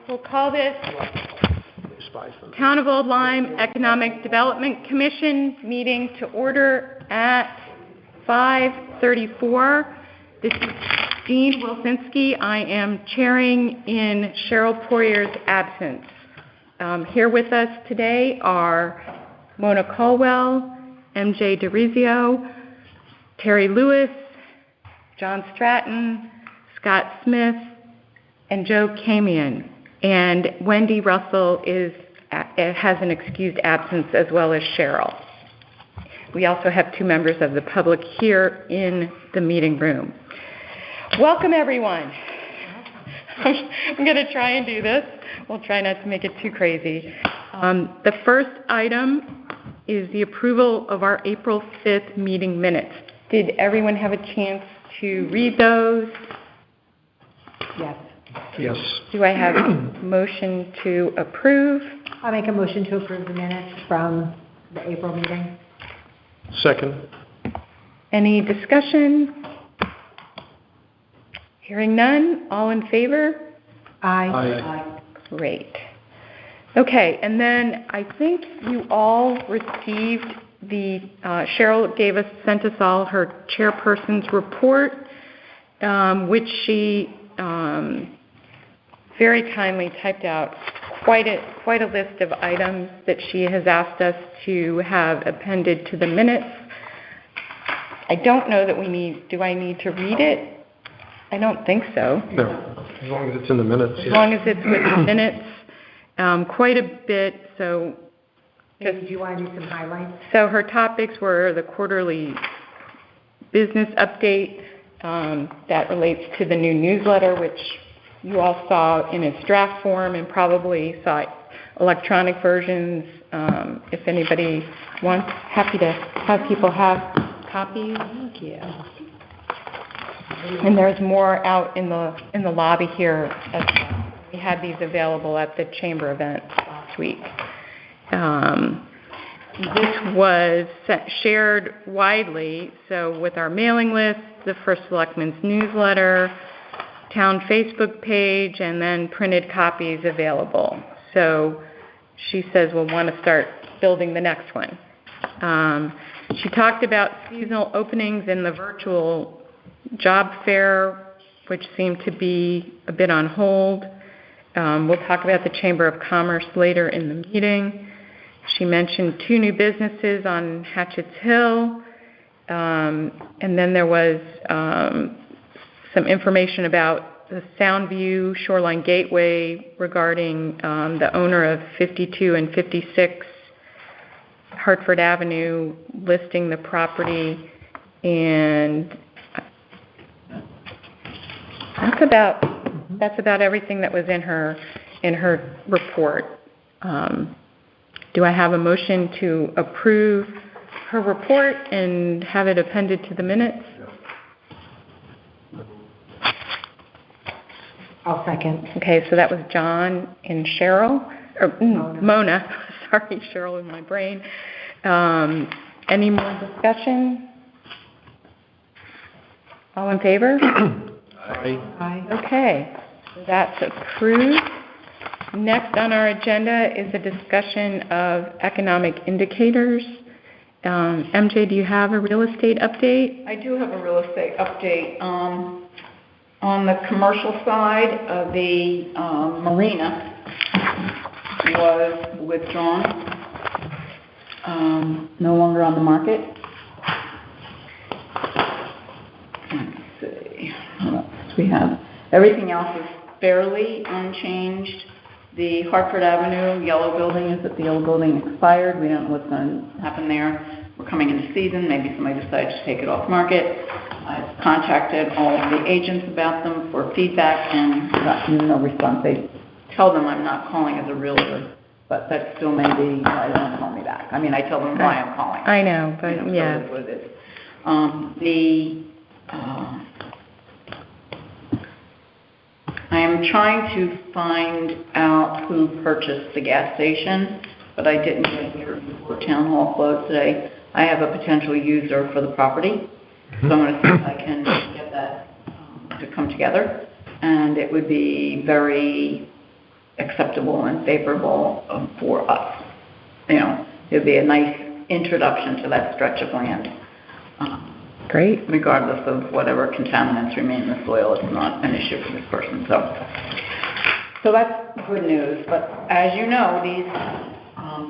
We'll call this Town of Old Lyme Economic Development Commission meeting to order at 5:34. This is Jean Wilczynski. I am chairing in Cheryl Poirier's absence. Here with us today are Mona Caldwell, MJ DeRizio, Terry Lewis, John Stratton, Scott Smith, and Joe Camion. And Wendy Russell has an excused absence, as well as Cheryl. We also have two members of the public here in the meeting room. Welcome, everyone. I'm going to try and do this. We'll try not to make it too crazy. The first item is the approval of our April 5th meeting minutes. Did everyone have a chance to read those? Yes. Yes. Do I have a motion to approve? I'll make a motion to approve the minutes from the April meeting. Second. Any discussion? Hearing none, all in favor? Aye. Aye. Great. Okay, and then I think you all received Cheryl sent us all her chairperson's report, which she very kindly typed out quite a list of items that she has asked us to have appended to the minutes. I don't know that do I need to read it? I don't think so. No, as long as it's in the minutes. As long as it's with the minutes, quite a bit, so. Maybe do you want to do some highlights? So her topics were the quarterly business update that relates to the new newsletter, which you all saw in its draft form and probably saw electronic versions. If anybody wants, happy to have people have copies. Thank you. And there's more out in the lobby here as well. We had these available at the chamber event last week. This was shared widely, so with our mailing list, the First Selectman's newsletter, town Facebook page, and then printed copies available. So she says we'll want to start building the next one. She talked about seasonal openings in the virtual job fair, which seemed to be a bit on hold. We'll talk about the Chamber of Commerce later in the meeting. She mentioned 2 new businesses on Hatchett's Hill. And then there was some information about the Soundview Shoreline Gateway regarding the owner of 52 and 56 Hartford Avenue listing the property. And that's about everything that was in her report. Do I have a motion to approve her report and have it appended to the minutes? I'll second. Okay, so that was John and Cheryl, or Mona. Sorry, Cheryl in my brain. Any more discussion? All in favor? Aye. Aye. Okay, so that's approved. Next on our agenda is a discussion of economic indicators. MJ, do you have a real estate update? I do have a real estate update. On the commercial side, the marina was withdrawn, no longer on the market. Let's see, what else we have? Everything else is fairly unchanged. The Hartford Avenue yellow building is that the yellow building expired. We don't know what's going to happen there. We're coming into season. Maybe somebody decides to take it off market. I've contacted all of the agents about them for feedback and got no response. They tell them I'm not calling as a realtor, but that still may be why they don't call me back. I mean, I tell them why I'm calling. I know, but yeah. So that's what it is. I am trying to find out who purchased the gas station, but I didn't get here before town hall closed today. I have a potential user for the property, so I'm going to see if I can get that to come together. And it would be very acceptable and favorable for us. It'd be a nice introduction to that stretch of land. Great. Regardless of whatever contaminants remain in the soil, it's not an issue for this person. So that's good news. But as you know, these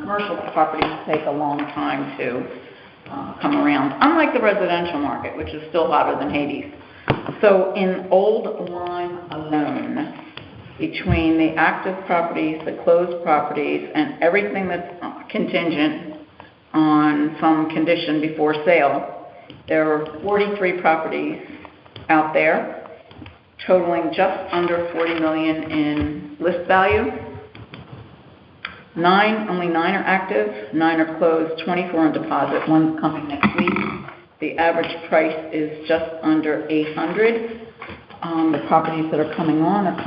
commercial properties take a long time to come around, unlike the residential market, which is still hotter than Hades. So in Old Lyme alone, between the active properties, the closed properties, and everything that's contingent on some condition before sale, there are 43 properties out there, totaling just under $40 million in list value. Only 9 are active, 9 are closed, 24 on deposit, 1's coming next week. The average price is just under $800. The properties that are coming on at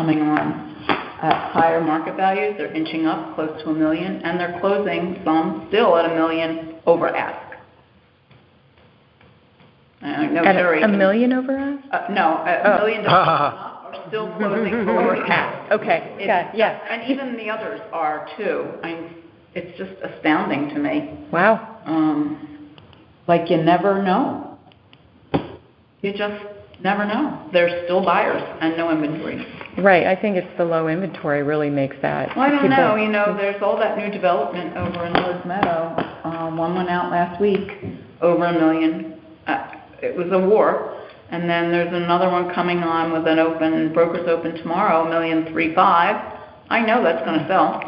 higher market values. They're inching up close to $1 million, and they're closing some still at $1 million over ask. No, At Terry. $1 million over ask? No, $1 million are still closing over ask. Okay, yeah. And even the others are too. It's just astounding to me. Wow. Like you never know. You just never know. There's still buyers and no inventory. Right, I think it's the low inventory really makes that. Well, I don't know. There's all that new development over in Lord's Meadow. One went out last week, over $1 million. It was a war. And then there's another one coming on with brokers open tomorrow, $1.35 million. I know that's going to sell.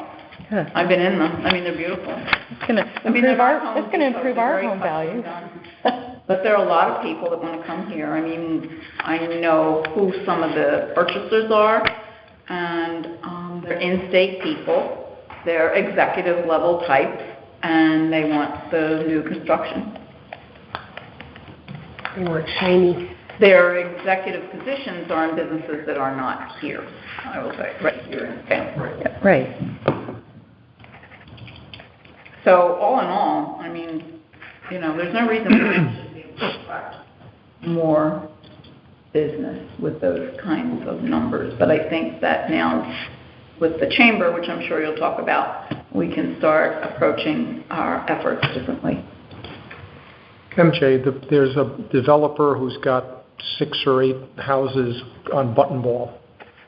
Huh. I've been in them. They're beautiful. It's going to improve our home value. But there are a lot of people that want to come here. I know who some of the purchasers are, and they're in-state people. They're executive level types, and they want the new construction. They want shiny. Their executive positions are in businesses that are not here, I will say, right here in town. Right. So all in all, there's no reason we should be able to attract more business with those kinds of numbers. But I think that now with the chamber, which I'm sure you'll talk about, we can start approaching our efforts differently. MJ, there's a developer who's got 6 or 8 houses on Button Ball.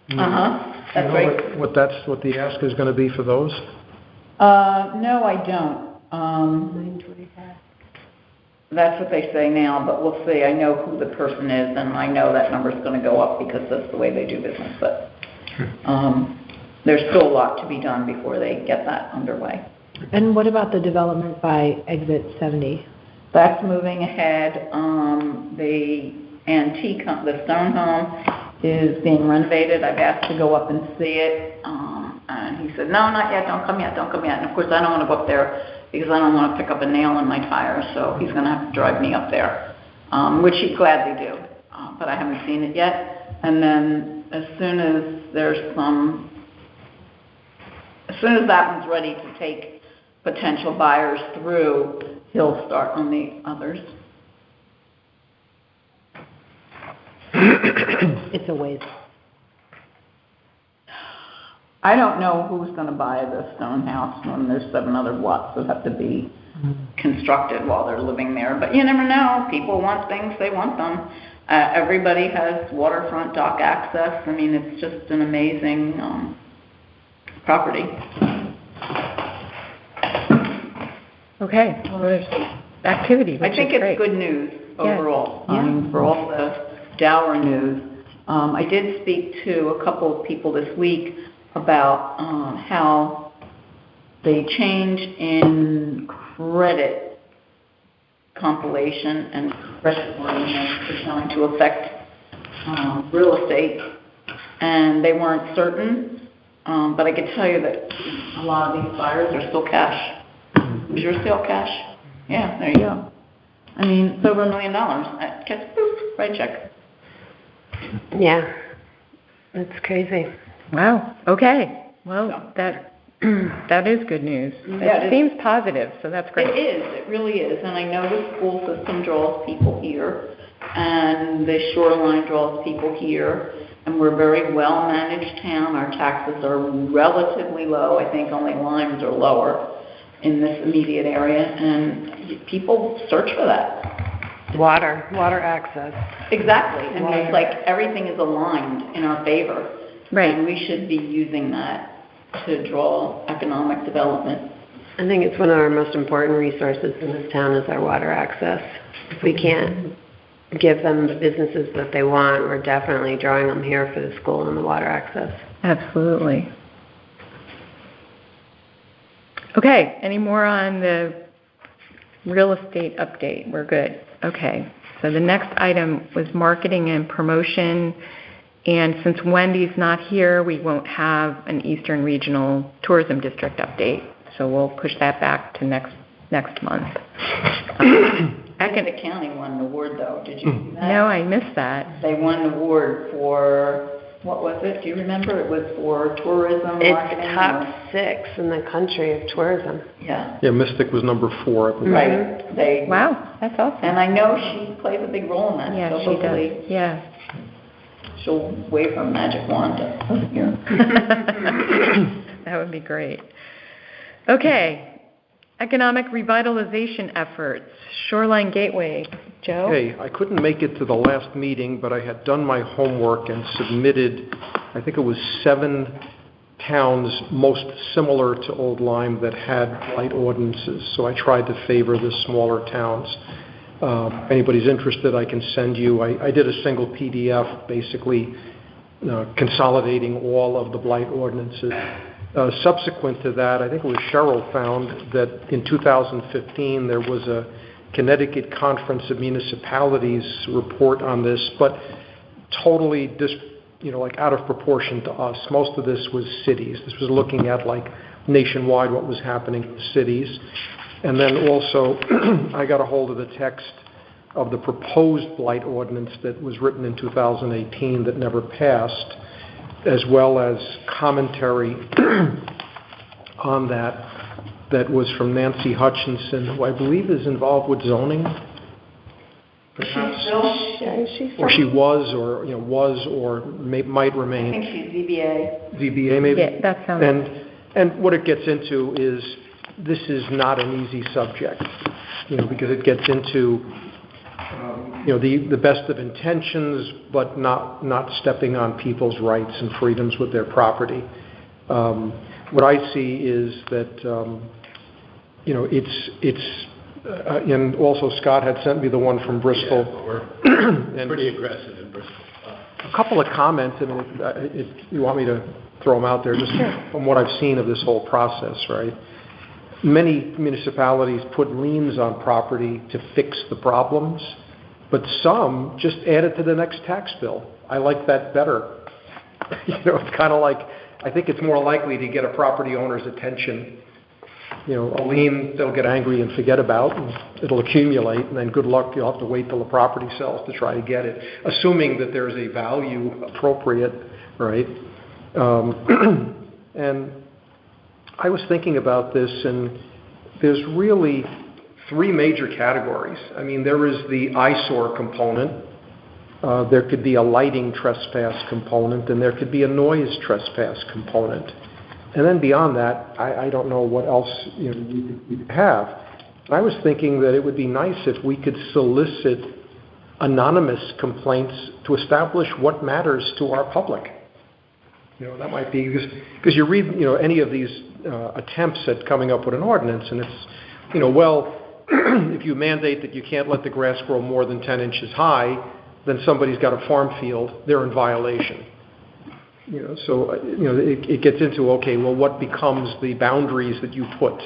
That's right. What the ask is going to be for those? No, I don't. That's what they say now, but we'll see. I know who the person is, and I know that number's going to go up because that's the way they do business. But there's still a lot to be done before they get that underway. And what about the development by Exit 70? That's moving ahead. The stone home is being renovated. I've asked to go up and see it. And he said, no, not yet, don't come yet. And of course, I don't want to go up there because I don't want to pick up a nail in my tire, so he's going to have to drive me up there, which he'd gladly do. But I haven't seen it yet. And then as soon as that one's ready to take potential buyers through, he'll start on the others. It's a waste. I don't know who's going to buy the stone house when there's 7 other blocks that have to be constructed while they're living there. But you never know. People want things, they want them. Everybody has waterfront dock access. It's just an amazing property. Okay, well, there's activity, which I think is great. it's good news overall. Yeah. For all the dour news. I did speak to a couple of people this week about how the change in credit compilation and credit worthiness is going to affect real estate, and they weren't certain, but I can tell you that a lot of these buyers are still cash. Is yours still cash? Yeah, there you go. It's over $1 million. Catch, poof, write a check. Yeah, that's crazy. Wow, okay. Well, that is good news. Yeah, It seems positive, so that's great. It is, it really is. And I know the school system draws people here, and the shoreline draws people here, and we're a very well-managed town. Our taxes are relatively low. I think only Lyme's are lower in this immediate area, and people search for that. Water access. Exactly, and it's like everything is aligned in our favor. Right. And we should be using that to draw economic development. I think it's one of our most important resources in this town is our water access. If we can't give them the businesses that they want, we're definitely drawing them here for the school and the water access. Absolutely. Okay, any more on the real estate update? We're good. Okay, so the next item was marketing and promotion. And since Wendy's not here, we won't have an Eastern Regional Tourism District update. So we'll push that back to next month. The county won an award, though. Did you see that? No, I missed that. They won an award for, what was it? Do you remember? It was for tourism marketing. It's top 6 in the country of tourism. Yeah. Yeah, Mystic was number 4, I believe. Right. Wow, that's awesome. And I know she plays a big role in that. Yeah, so she hopefully does. Yeah. she'll wave her magic wand here. That would be great. Okay, economic revitalization efforts, Shoreline Gateway. Joe? Hey, I couldn't make it to the last meeting, but I had done my homework and submitted, I think it was 7 towns most similar to Old Lyme that had blight ordinances. So I tried to favor the smaller towns. If anybody's interested, I can send you. I did a single PDF, basically consolidating all of the blight ordinances. Subsequent to that, I think it was Cheryl found that in 2015 there was a Connecticut Conference of Municipalities report on this, but totally like out of proportion to us. Most of this was cities. This was looking at like nationwide what was happening in the cities. And then also I got a hold of the text of the proposed blight ordinance that was written in 2018 that never passed, as well as commentary on that was from Nancy Hutchinson, who I believe is involved with zoning. Perhaps. Or she was, or might I remain. think she's ZBA. ZBA maybe. Yeah, that sounds. And what it gets into is this is not an easy subject, because it gets into the best of intentions, but not stepping on people's rights and freedoms with their property. What I see is that and also Scott had sent me the one from Bristol. Yeah, we're pretty aggressive in Bristol. A couple of comments. I mean, if you want me to throw them out there, just from what I've seen of this whole process, right? Many municipalities put liens on property to fix the problems, but some just add it to the next tax bill. I like that better. It's kind of like, I think it's more likely to get a property owner's attention. A lien they'll get angry and forget about, and it'll accumulate, and then good luck, you'll have to wait till the property sells to try to get it, assuming that there's a value appropriate, right? And I was thinking about this, and there's really 3 major categories. I mean, there is the eyesore component, there could be a lighting trespass component, and there could be a noise trespass component. And then beyond that, I don't know what else we could have. And I was thinking that it would be nice if we could solicit anonymous complaints to establish what matters to our public. That might be because you read any of these attempts at coming up with an ordinance, and it's if you mandate that you can't let the grass grow more than 10 inches high, then somebody's got a farm field, they're in violation. So it gets into, okay, well, what becomes the boundaries that you put?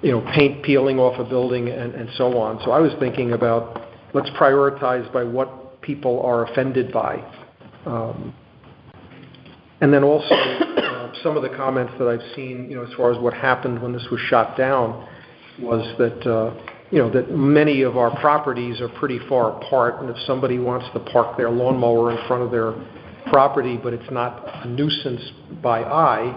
Paint peeling off a building and so on. So I was thinking about, let's prioritize by what people are offended by. And then also some of the comments that I've seen, as far as what happened when this was shot down, was that that many of our properties are pretty far apart, and if somebody wants to park their lawnmower in front of their property, but it's not a nuisance by eye,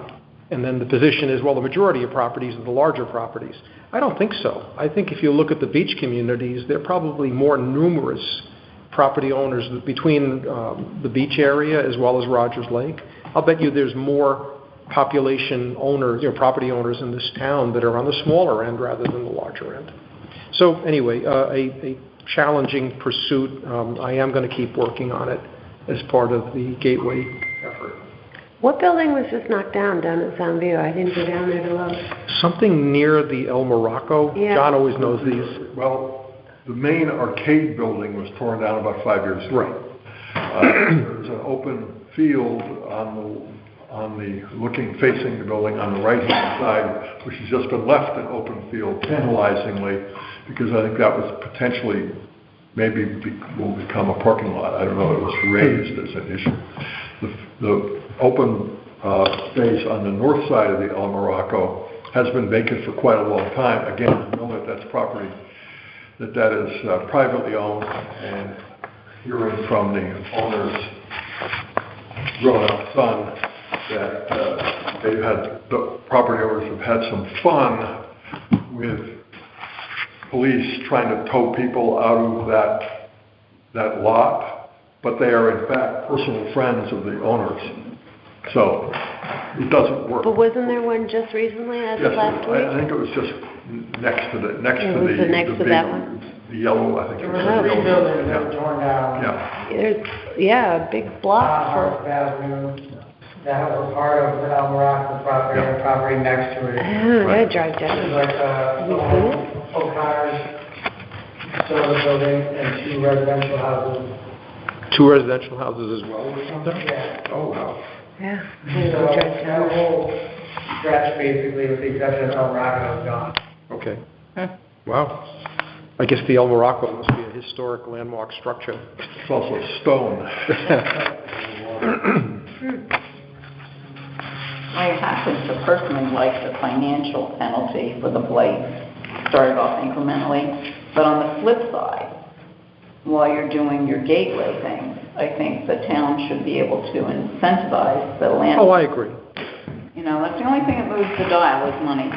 and then the position is, well, the majority of properties are the larger properties. I don't think so. I think if you look at the beach communities, they're probably more numerous property owners between the beach area as well as Rogers Lake. I'll bet you there's more population owners, property owners in this town that are on the smaller end rather than the larger end. So anyway, a challenging pursuit. I am going to keep working on it as part of the Gateway effort. What building was just knocked down at Soundview? I didn't go down there to look. Something near the El Morocco. Yeah. John always knows these. Well, the main arcade building was torn down about 5 years ago. Right. There's an open field facing the building on the right-hand side, which has just been left an open field tantalizingly, because I think that was potentially will become a parking lot. I don't know, it was raised as an issue. The open space on the north side of the El Morocco has been vacant for quite a long time. Again, I know that's property that is privately owned, and hearing from the owner's grown-up son that the property owners have had some fun with police trying to tow people out of that lot, but they are in fact personal friends of the owners. So it doesn't work. But wasn't there one just recently, as of last week? I think it was just next to that one? The yellow, I think it was Oh. the yellow. Buildings that were torn down. Yeah. A big block House for, Avenue, that was part of the El Morocco property, and the property next to it. I gotta drive It's down. like Have you seen it? O'Connor's soda building and 2 residential houses. 2 residential houses as well. Yeah. Oh, wow. Yeah. So that whole stretch, basically, with the exception of El Morocco, is gone. Okay. Wow. I guess the El Morocco must be a historic landmark structure. It's also stone. I happen to personally like the financial penalty for the blight, started off incrementally, but on the flip side, while you're doing your gateway things, I think the town should be able to incentivize the land. Oh, I agree. That's the only thing that moves the dial is money.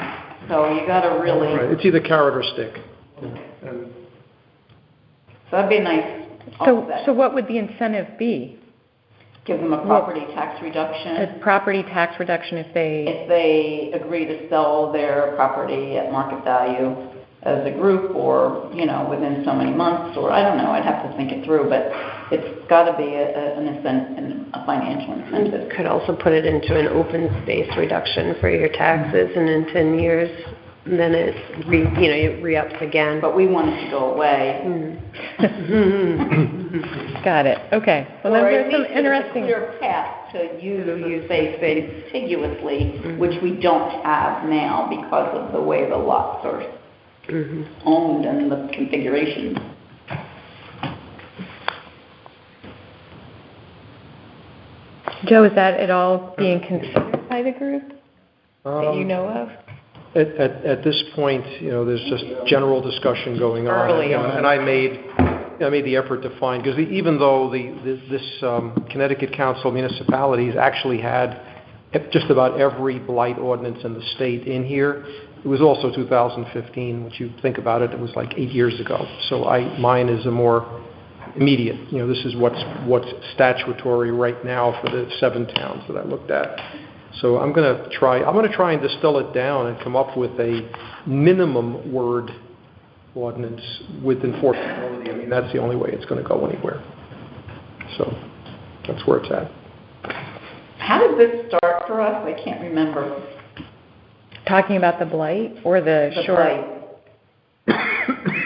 So you gotta really, Right. It's either carrot or stick. And so that'd be a nice So offset. what would the incentive be? Give them a property tax A reduction property tax reduction if they, if they agree to sell their property at market value as a group, or, within so many months, or I don't know, I'd have to think it through, but it's gotta be a financial incentive. Could also put it into an open space reduction for your taxes, and in 10 years, then it it re-ups again. But we want it to go away. got it, okay. Well, Or there's at some least it's a interesting, clear path to use space contiguously, which we don't have now because of the way the lots are owned and the configuration. Joe, is that at all being considered by the group that you know of? At this point, there's just general discussion going on. Early on. And I made the effort to find, because even though this Connecticut Council of Municipalities actually had just about every blight ordinance in the state in here, it was also 2015, which you think about it, it was like 8 years ago. So mine is a more immediate, this is what's statutory right now for the 7 towns that I looked at. So I'm going to try and distill it down and come up with a minimum word ordinance with enforceability. I mean, that's the only way it's going to go anywhere. So that's where it's at. How did this start for us? I can't remember. Talking about the blight or the short? Blight.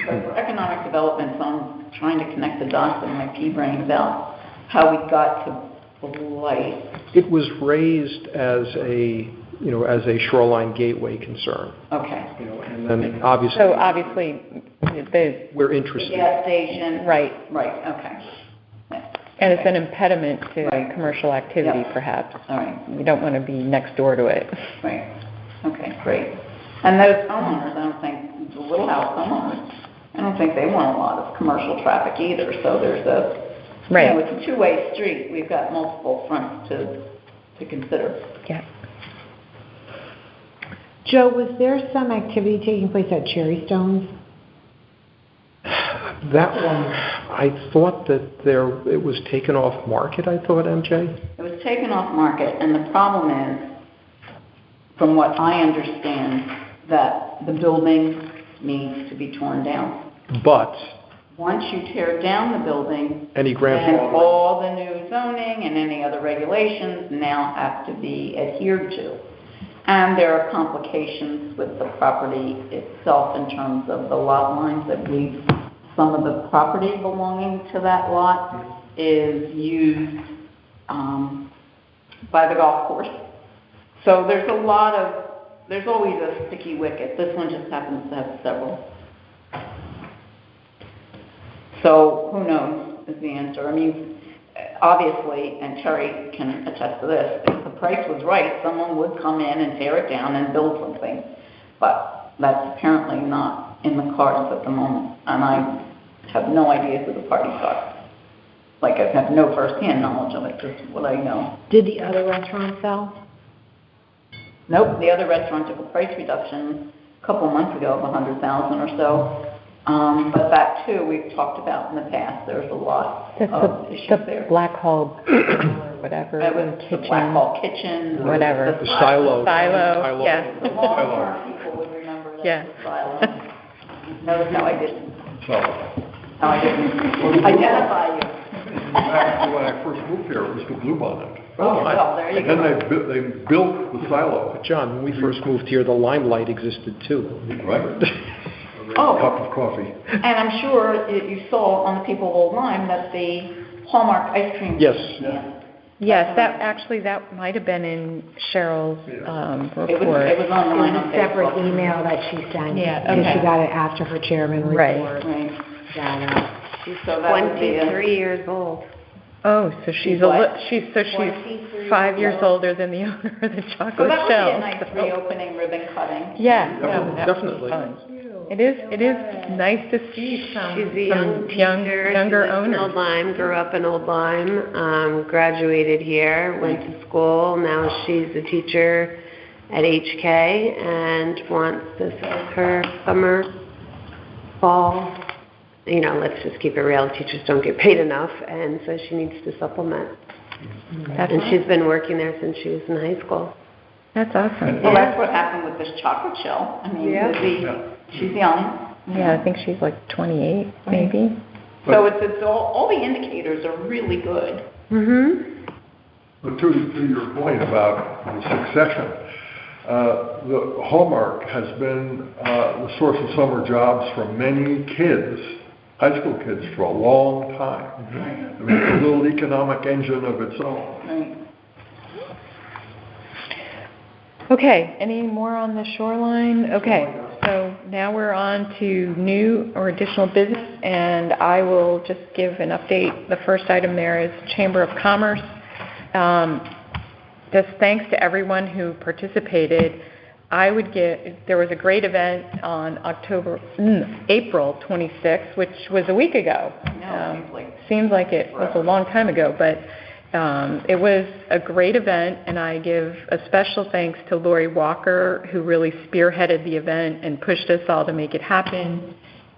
For economic development, so I'm trying to connect the dots in my pea brain about how we got to blight. It was raised as a shoreline gateway concern. Okay. And then obviously So obviously, we're The interested. gas station. right, Okay. and it's an impediment to Right. commercial activity Yep. perhaps. All right. You don't want to be next door to it. Right. Okay, great. And those homeowners, I don't think, the Little House homeowners, I don't think they want a lot of commercial traffic either. So there's Right. it's a two-way street. We've got multiple fronts to consider. Yeah. Joe, was there some activity taking place at Cherry Stones? That one, I thought that it was taken off market, I thought, MJ? It was taken off market, and the problem is, from what I understand, that the building needs to be torn down. But Once you tear down the building, any then grandfather, all the new zoning and any other regulations now have to be adhered to. And there are complications with the property itself in terms of the lot lines. I believe some of the property belonging to that lot is used by the golf course. So there's always a sticky wicket. This one just happens to have several. So who knows is the answer. I mean, obviously, and Terry can attest to this, if the price was right, someone would come in and tear it down and build something. But that's apparently not in the cards at the moment. And I have no idea who the parties are. Like, I have no first-hand knowledge of it, just what I know. Did the other restaurant sell? Nope, the other restaurant took a price reduction a couple months ago of $100,000 or so. But that too, we've talked about in the past. There's a lot of issues there. The Black Hall or whatever, It was the kitchen. Black Hall Kitchen. Whatever. the silo. Silo, yes. The long-term people would remember that Yeah. silo. Notice how I didn't So, identify you. actually, when I first moved here, it was the Bluebonnet. Oh, well, there you And go. then they built the silo, John, when we first moved here, the Limelight existed too. right? Oh. Cup of coffee. And I'm sure you saw on the People of Old Lyme that the Hallmark ice cream. Yes. stand. Yes, that might have been in Cheryl's report. It was It online was on a separate Facebook. email that she sent. Yeah, Because okay. she got it after her chairman Right. report. Right. That, So that would be 23 years old. Oh, so she's what? she's 5 years older than the owner of the So chocolate that would shell. be a nice so- reopening ribbon cutting. Yeah, Definitely. It is nice to see She's a some young teacher. younger She lives in owners. Old Lyme, grew up in Old Lyme, graduated here, went to school. Now she's a teacher at HK and wants this as her summer, fall. You know, let's just keep it real. Teachers don't get paid enough, and so she needs to supplement. And she's been working there since she was in high school. That's awesome. Well, that's what happened with this chocolate shell. I mean, Yeah. she's young. Yeah, I think she's like 28, maybe. So it's all the indicators are really good. Mm-hmm. But to your point about the succession, the Hallmark has been the source of summer jobs for many kids, high school kids, for a long time. I mean, it's a little economic engine of its own. Right. Okay, any more on the shoreline? Okay, so now we're on to new or additional business, and I will just give an update. The first item there is Chamber of Commerce. Just thanks to everyone who participated. There was a great event on April 26th, which was a week ago. No, Seems like it was a long time ago, but it was a great event, and I give a special thanks to Lori Walker, who really spearheaded the event and pushed us all to make it happen.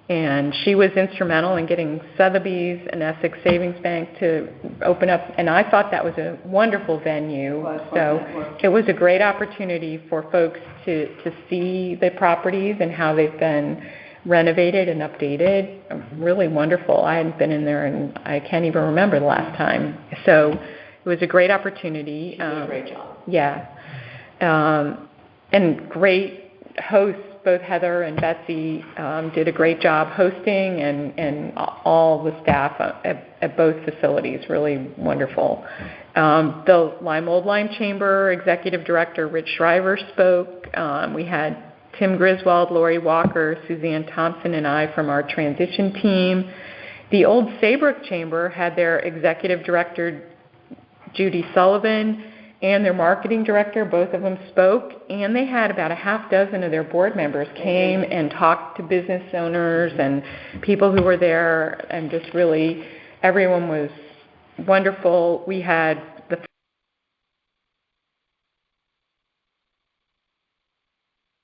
And she was instrumental in getting Sotheby's and Essex Savings Bank to open up, and I thought that was a wonderful venue. So it was a great opportunity for folks to see the properties and how they've been renovated and updated. Really wonderful. I hadn't been in there, and I can't even remember the last time. So it was a great opportunity. She did a great job. Yeah. And great hosts. Both Heather and Betsy did a great job hosting, and all the staff at both facilities, really wonderful. The Old Lyme Chamber Executive Director Rich Shriver spoke. We had Tim Griswold, Lori Walker, Suzanne Thompson, and I from our transition team. The Old Saybrook Chamber had their Executive Director Judy Sullivan and their marketing director, both of them spoke, and they had about a half dozen of their board members came and talked to business owners and people who were there, and just really, everyone was wonderful. We had the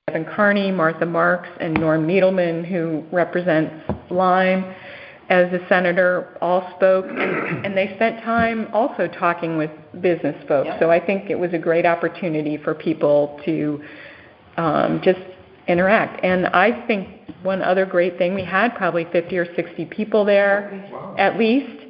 Evan Carney, Martha Marks, and Norm Needleman, who represents Lyme. as a senator, all spoke, and they spent time also talking with business folks. Yep. So I think it was a great opportunity for people to just interact. And I think one other great thing, we had probably 50 or 60 people there, at least.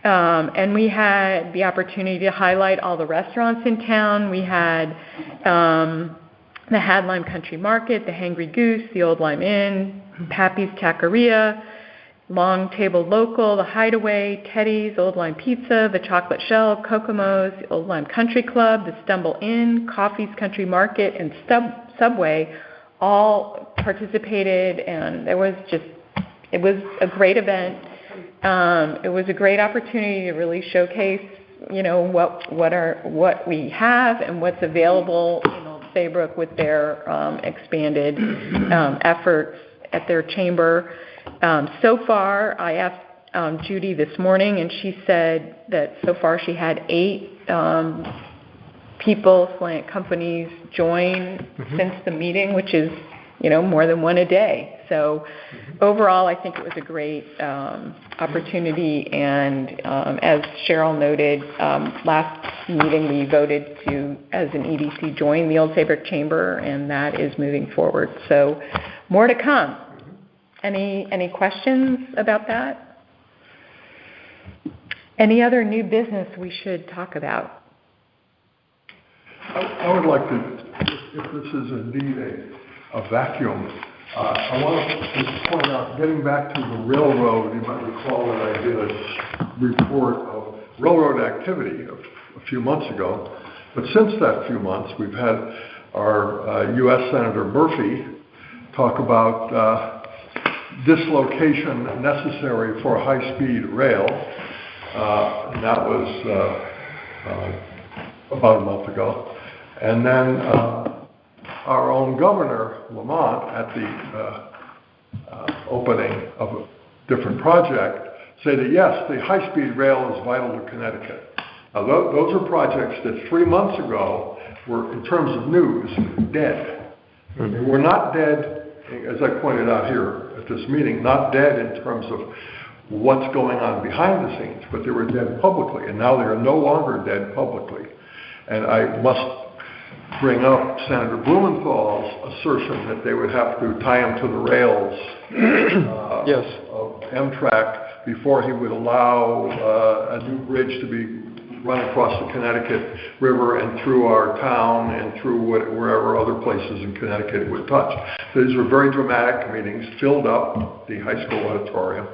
And we had the opportunity to highlight all the restaurants in town. We had the Hadlime Country Market, the Hangry Goose, the Old Lime Inn, Pappy's Taqueria, Long Table Local, the Hideaway, Teddy's, Old Lime Pizza, the Chocolate Shell, Kokomo's, the Old Lime Country Club, the Stumble Inn, Coffee's Country Market, and Subway all participated, and it was a great event. It was a great opportunity to really showcase, what we have and what's available in Old Saybrook with their expanded efforts at their chamber. So far, I asked Judy this morning, and she said that so far she had 8 people, companies join since the meeting, which is, more than one a day. So overall, I think it was a great opportunity. And as Cheryl noted, last meeting we voted to, as an EDC, join the Old Saybrook Chamber, and that is moving forward. So more to come. Any questions about that? Any other new business we should talk about? I would like to, if this is indeed a vacuum, I want to just point out, getting back to the railroad, you might recall that I did a report of railroad activity a few months ago. But since that few months, we've had our U.S. Senator Murphy talk about dislocation necessary for high-speed rail. And that was about a month ago. And then our own Governor Lamont, at the opening of a different project, said that yes, the high-speed rail is vital to Connecticut. Now those are projects that 3 months ago were, in terms of news, dead. They were not dead, as I pointed out here at this meeting, not dead in terms of what's going on behind the scenes, but they were dead publicly, and now they are no longer dead publicly. And I must bring up Senator Blumenthal's assertion that they would have to tie him to the rails Yes. of Amtrak before he would allow a new bridge to be run across the Connecticut River and through our town and through wherever other places in Connecticut it would touch. So these were very dramatic meetings, filled up the high school auditorium.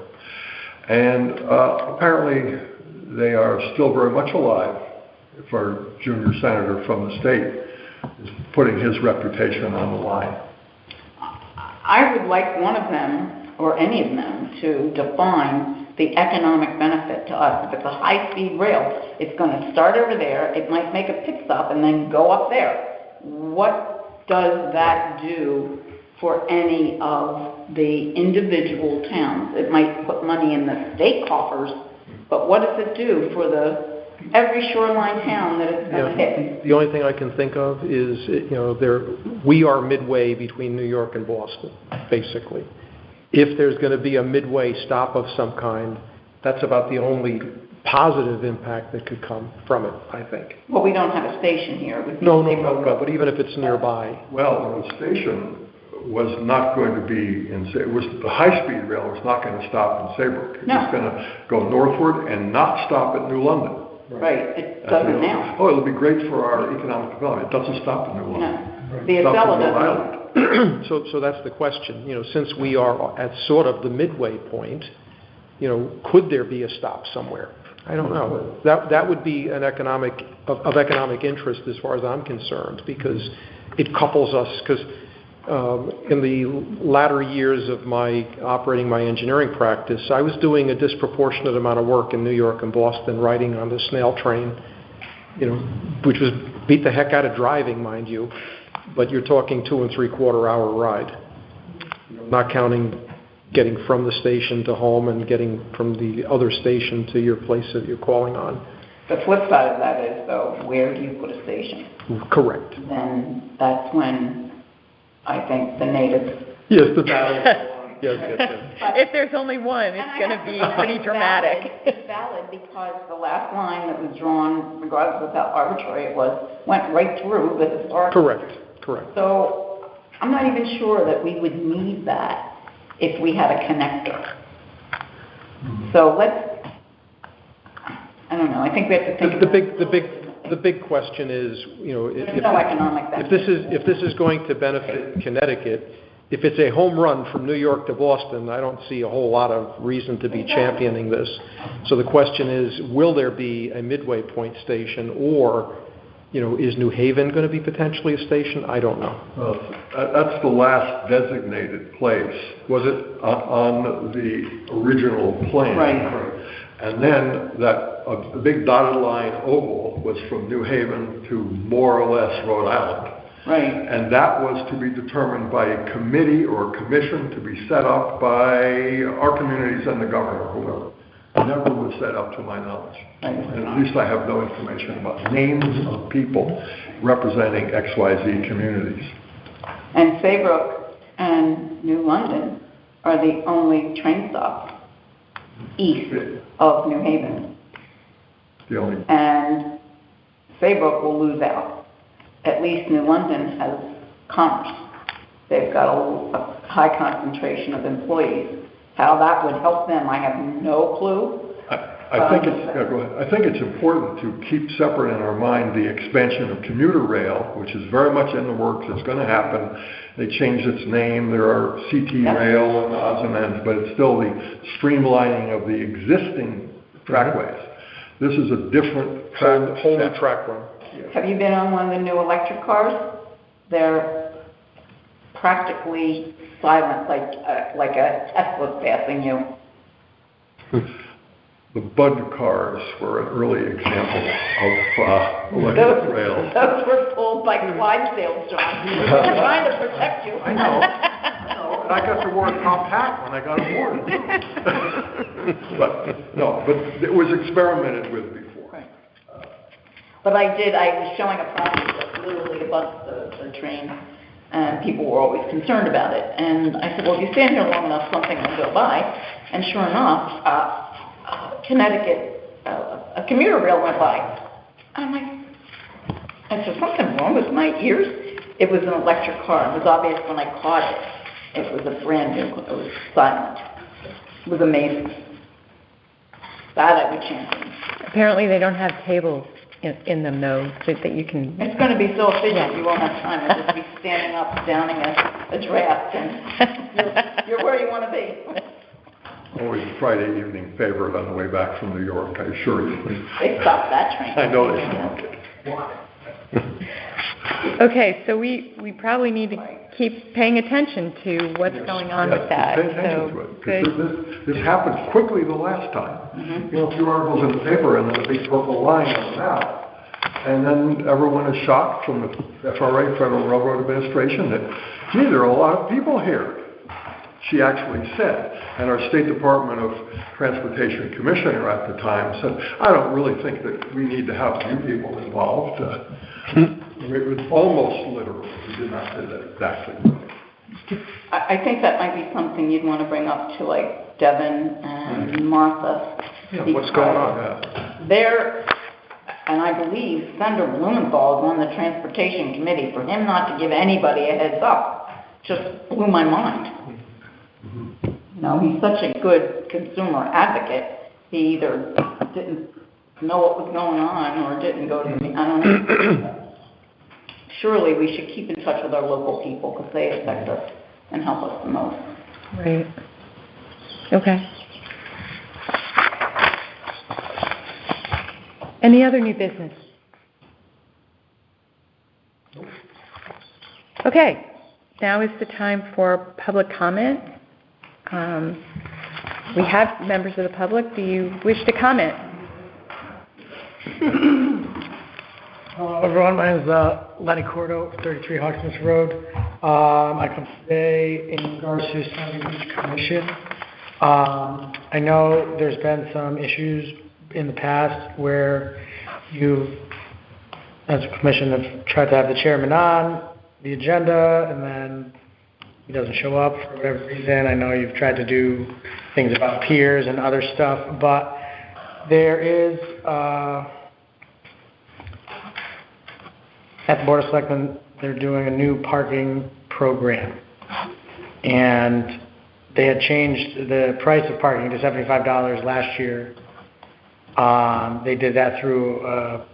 And apparently they are still very much alive. If our junior senator from the state is putting his reputation on the line. I would like one of them, or any of them, to define the economic benefit to us. If it's a high-speed rail, it's going to start over there, it might make a pit stop and then go up there. What does that do for any of the individual towns? It might put money in the state coffers, but what does it do for every shoreline town that it's going to hit? The only thing I can think of is, we are midway between New York and Boston, basically. If there's going to be a midway stop of some kind, that's about the only positive impact that could come from it, I think. Well, we don't have a station here. No, but even if it's nearby. Well, the station was not going to be the high-speed rail was not going to stop in Saybrook. It was going to go northward and not stop at New London. Right, it doesn't now. Oh, it'll be great for our economic development. It doesn't stop in New London. No, the Acela doesn't. So that's the question. Since we are at sort of the midway point, could there be a stop somewhere? I don't know. That would be an economic interest as far as I'm concerned, because it couples us. Because in the latter years of operating my engineering practice, I was doing a disproportionate amount of work in New York and Boston, riding on the snail train, which was beat the heck out of driving, mind you, but you're talking 2 3/4 hour ride, not counting getting from the station to home and getting from the other station to your place that you're calling on. The flip side of that is, though, where do you put a station? Correct. Then that's when I think the natives... Yes, the battle. Yes, yes, yes. If there's only one, it's going to be pretty dramatic. It's valid because the last line that was drawn, regardless of how arbitrary it was, went right through the historic. Correct. So I'm not even sure that we would need that if we had a connector. So I don't know, I think we have to think The big question is, there's no economic benefit. if this is going to benefit Connecticut, if it's a home run from New York to Boston, I don't see a whole lot of reason to be championing this. So the question is, will there be a midway point station, or, is New Haven going to be potentially a station? I don't know. Well, that's the last designated place. Was it on the original plan? Right. And then the big dotted line oval was from New Haven to more or less Rhode Island. Right. And that was to be determined by a committee or commission to be set up by our communities and the governor, whoever. It never was set up to my knowledge. And at least I have no information about names of people representing XYZ communities. And Saybrook and New London are the only train stops east of New Haven. The only. And Saybrook will lose out. At least New London has commerce. They've got a high concentration of employees. How that would help them, I have no clue. I think it's important to keep separate in our mind the expansion of commuter rail, which is very much in the works. It's going to happen. They changed its name. There are CT rail and odds and ends, but it's still the streamlining of the existing trackways. This is a different Whole new track run. Have you been on one of the new electric cars? They're practically silent, like a Tesla passing you. The Bud cars were an early example of electric rail. Those were pulled by Clydesdale, John. They're trying to protect you. I know. And I got the word compact when I got aboard. but it was experimented with before. Right. But I was showing a project that literally abuts the train, and people were always concerned about it. And I said, well, if you stand here long enough, something will go by. And sure enough, Connecticut, a commuter rail went by. I'm like, I said, something wrong with my ears? It was an electric car. It was obvious when I caught it. It was a brand new, it was silent. It was amazing. That I would champion. Apparently they don't have tables in them, though, so that you can... It's going to be so efficient, you won't have time. You'll just be standing up, downing a draft, and you're where you want to be. Always a Friday evening favorite on the way back from New York, I assure you. They stopped that train. I know they stopped it. Okay, so we probably need to keep paying attention to what's going on with that. Pay attention to it, because this happened quickly the last time. Mm-hmm. A few articles in the paper and then a big purple line on the map. And then everyone is shocked from the FRA, Federal Railroad Administration, that, gee, there are a lot of people here. She actually said, and our State Department of Transportation Commissioner at the time said, I don't really think that we need to have you people involved. It was almost literal. We did not say that exactly. I think that might be something you'd want to bring up to like Devin and Martha. Yeah, what's going on? There, and I believe Senator Blumenthal is on the Transportation Committee. For him not to give anybody a heads up just blew my mind. You know, he's such a good consumer advocate. He either didn't know what was going on or didn't go to me. I don't know. Surely we should keep in touch with our local people because they affect us and help us the most. Right. Okay. Any other new business? Okay. Now is the time for public comment. We have members of the public. Do you wish to comment? Hello, everyone. My name is Lenny Cordo, 33 Hawksmith Road. I come today in regards to Sandy Beach Commission. I know there's been some issues in the past where you, as a commission, have tried to have the chairman on the agenda, and then he doesn't show up for whatever reason. I know you've tried to do things about peers and other stuff, but there is, at the Board of Selectmen, they're doing a new parking program. And they had changed the price of parking to $75 last year. They did that through a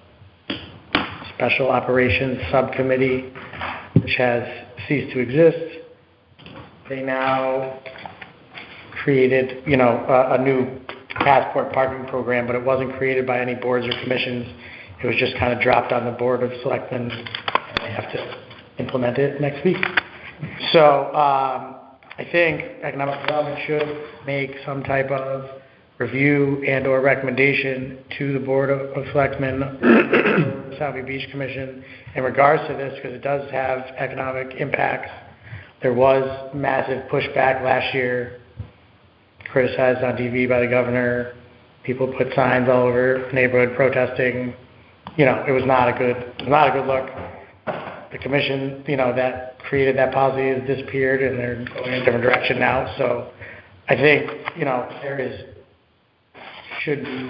special operations subcommittee, which has ceased to exist. They now created, a new passport parking program, but it wasn't created by any boards or commissions. It was just kind of dropped on the Board of Selectmen, and they have to implement it next week. So, I think Economic Development should make some type of review and or recommendation to the Board of Selectmen, the South Beach Commission, in regards to this, because it does have economic impacts. There was massive pushback last year, criticized on TV by the governor. People put signs all over the neighborhood protesting. It was not a good look. The commission, that created that policy has disappeared, and they're going in a different direction now. So I think, there should be,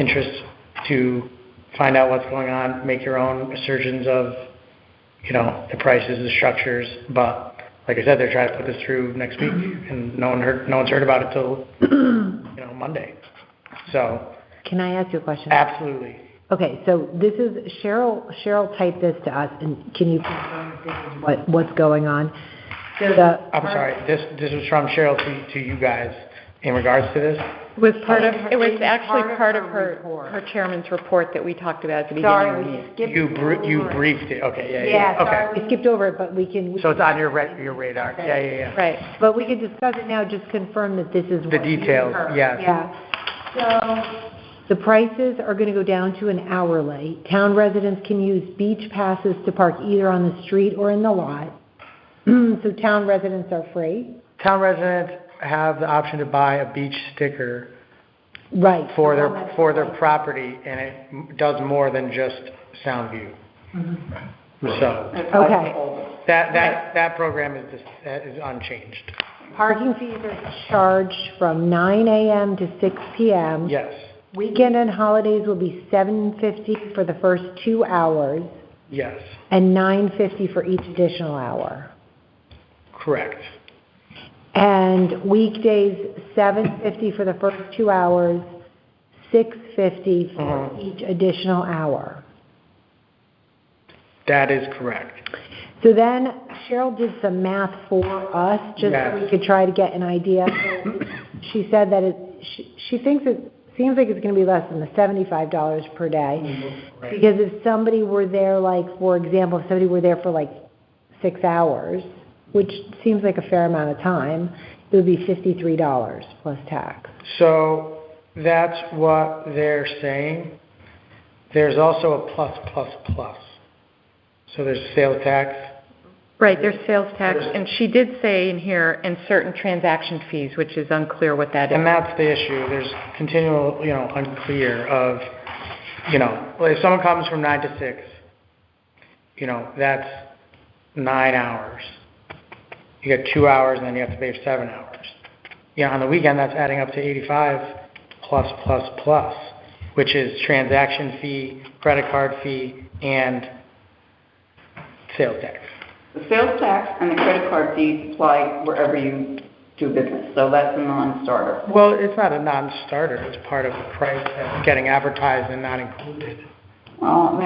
interest to find out what's going on, make your own assertions of, the prices, the structures. But like I said, they're trying to put this through next week, and no one's heard about it till, Monday. So. Can I ask you a question? Absolutely. Okay, so this is, Cheryl typed this to us, and can you confirm this is what's going on? So I'm sorry, this was from Cheryl to you guys in regards to this? It was actually part of her chairman's report that we talked about at the beginning of the meeting. You briefed it, okay, Yeah, okay. sorry, we skipped over it, but we can. So it's on your radar, yeah. Right. But we can discuss it now, just confirm that this is The what you details, heard. yes. Yeah. So, the prices are going to go down to an hourly. Town residents can use beach passes to park either on the street or in the lot. So town residents are free. Town residents have the option to buy a beach sticker Right. for their property, and it does more than just Soundview. So Okay. that program is unchanged. Parking fees are charged from 9 a.m. to 6 p.m. Yes, Weekend and holidays will be $7.50 for the first 2 hours yes, and $9.50 for each additional hour. correct. And weekdays, $7.50 for the first 2 hours, $6.50 for each additional hour. That is correct. So then Cheryl did some math for us, just so we could try to get an idea. So she said that she thinks it seems like it's going to be less than the $75 per day. Right. Because if somebody were there, like, for example, if somebody were there for like 6 hours, which seems like a fair amount of time, it would be $53 plus tax. So that's what they're saying. There's also a plus. So there's sales tax. Right, there's sales tax, and she did say in here, and certain transaction fees, which is unclear what that is. And that's the issue. There's continual, unclear of, if someone comes from 9 to 6, that's 9 hours. You get 2 hours, and then you have to pay for 7 hours. On the weekend, that's adding up to 85 plus, which is transaction fee, credit card fee, and sales tax. The sales tax and the credit card fees apply wherever you do business, so that's a non-starter. Well, it's not a non-starter. It's part of the price that's getting advertised and not included. Well,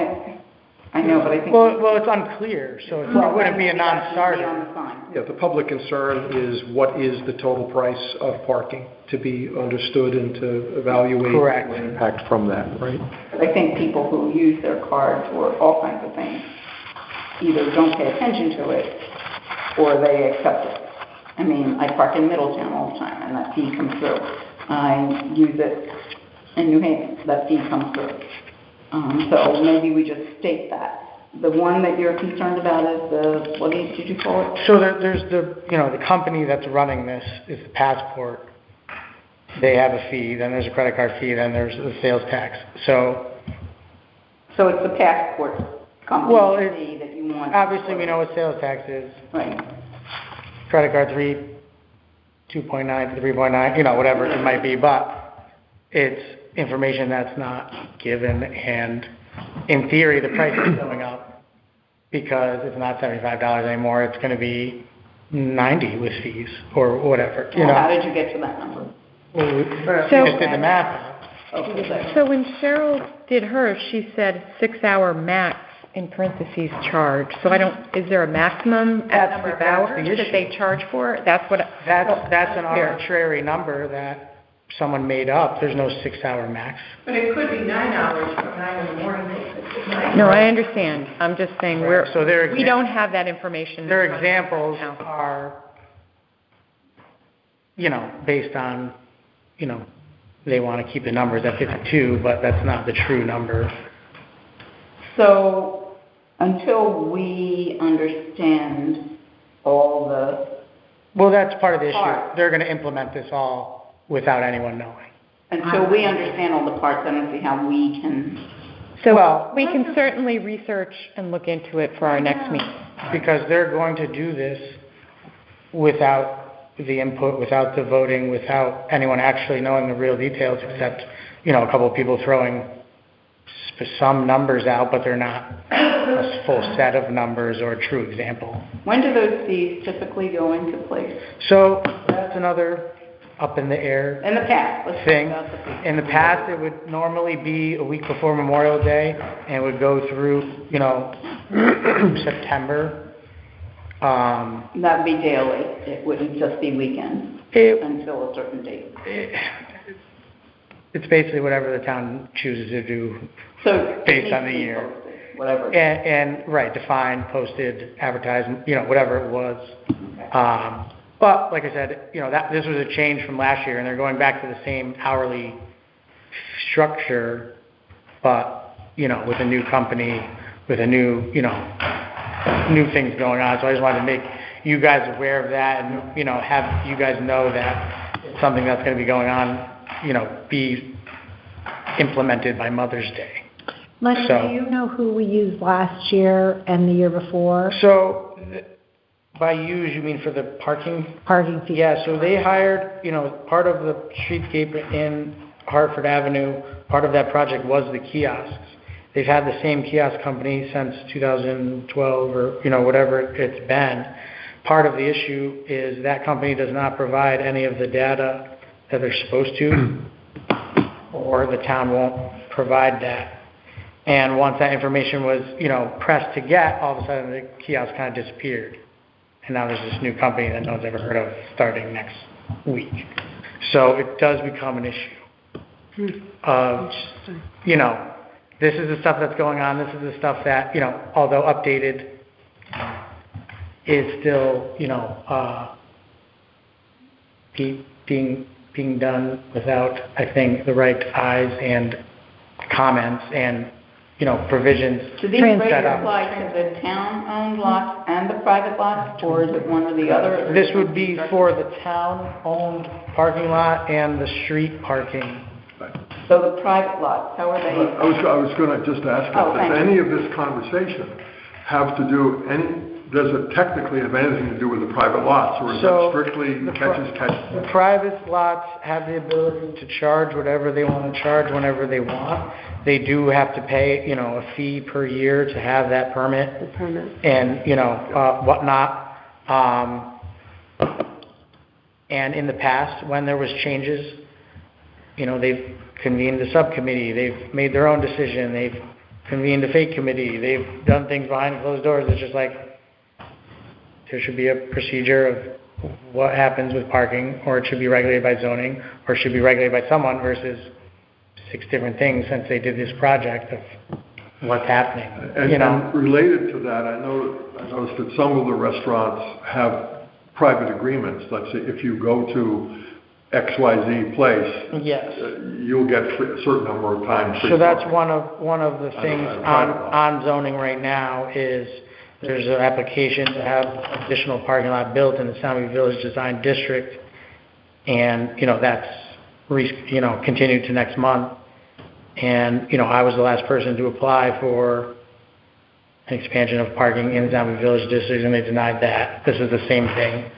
I know, but I think... Well, it's unclear, so it wouldn't be a non-starter. On the sign. Yeah, the public concern is what is the total price of parking to be understood and to evaluate Correct. the impact from that, right? But I think people who use their cards for all kinds of things either don't pay attention to it or they accept it. I mean, I park in Middletown all the time, and that fee comes through. I use it in New Haven, that fee comes through. So maybe we just state that. The one that you're concerned about is the, what did you call it? So there's the company that's running this is the Passport. They have a fee, then there's a credit card fee, then there's the sales tax. So it's the Passport company fee that you want. Obviously we know what sales tax is. Right. credit card 2.9, 3.9, you know, whatever it might be, but it's information that's not given, and in theory, the price is going up because it's not $75 anymore, it's gonna be $90 with fees, or whatever, you Well, how know? did you get to that number? We So- just did the math. Okay. So when Cheryl did hers, she said 6-hour max in parentheses charge. So I don't, is there a maximum number of hours the that they issue. charge for? That's what. That's an arbitrary number that someone made up, there's no 6-hour max. But it could be 9 hours from 9 in the morning to 6 at night. No, I understand. I'm just saying Right, so their we don't have that information. Their examples now. are, you know, based on, you know, they want to keep the numbers at 52, but that's not the true number. So, until we understand all the, Well, that's part of the issue. Part. They're going to implement this all without anyone knowing. until we understand all the parts, I don't see how we can, So Well- we can certainly research and look into it for our next meeting. Because they're going to do this without the input, without the voting, without anyone actually knowing the real details, except, you know, a couple of people throwing some numbers out, but they're not a full set of numbers or a true example. when do those fees typically go into place? So that's another up in the air In the past, let's talk thing. about the fees. In the past, it would normally be a week before Memorial Day, and would go through, you know, September. That'd be daily, it wouldn't just be weekends It, until a certain date. it's basically whatever the town chooses to do, So. Based on the year. Whatever. and, right, defined, posted, advertised, you know, whatever it was. But, like I said, you know, this was a change from last year, and they're going back to the same hourly structure, but, you know, with a new company, with a new, you know, new things going on. So I just wanted to make you guys aware of that, and, you know, have you guys know that it's something that's going to be going on, you know, be implemented by Mother's Day. Lenny, So- do you know who we used last year and the year before? So, by use, you mean for the parking? Parking fees? Yeah, so they hired, you know, part of the streetscape in Hartford Avenue, part of that project was the kiosks. They've had the same kiosk company since 2012, or, you know, whatever it's been. Part of the issue is that company does not provide any of the data that they're supposed to, or the town won't provide that. And once that information was, you know, pressed to get, all of a sudden the kiosk kind of disappeared. And now there's this new company that no one's ever heard of starting next week. So it does become an issue of, you know, this is the stuff that's going on, this is the stuff that, you know, although updated, is still, you know, being done without, I think, the right eyes and comments and, you know, provisions Do these rates set up. apply to the town-owned lots and the private lots, or is it one or the other? This would be for the town-owned parking lot and the street parking. So the private lots, how are they? I was gonna just ask, Oh, does thank you. any of this conversation have to do, does it technically have anything to do with the private lots, or is So, that strictly the catch as The catch? private lots have the ability to charge whatever they want to charge whenever they want. They do have to pay, you know, a fee per year to have that permit The permit. and, you know, whatnot. And in the past, when there was changes, you know, they've convened a subcommittee, they've made their own decision, they've convened a fake committee, they've done things behind closed doors. It's just like, there should be a procedure of what happens with parking, or it should be regulated by zoning, or it should be regulated by someone versus 6 different things since they did this project of what's happening, And you know? and related to that, I noticed that some of the restaurants have private agreements. Let's say if you go to XYZ place, Yes. you'll get a certain number of times free So that's parking. one of the things on on, private lot. on zoning right now is there's an application to have additional parking lot built in the Soundview Village Design District. And, you know, that's, continued to next month. And, you know, I was the last person to apply for an expansion of parking in the Soundview Village District, and they denied that. This is the same thing.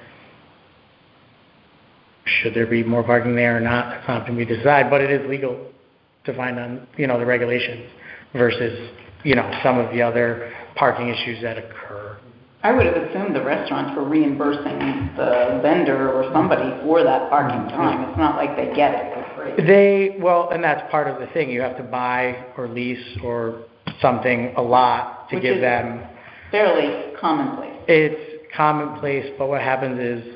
should there be more parking there or not? That's not something we decide, but it is legal to find on, the regulations versus, some of the other parking issues that occur. I would have assumed the restaurants were reimbursing the vendor or somebody for that parking time. It's not like they get it for free. And that's part of the thing. You have to buy or lease or something, a lot, to Which give is them. fairly commonplace. It's commonplace, but what happens is,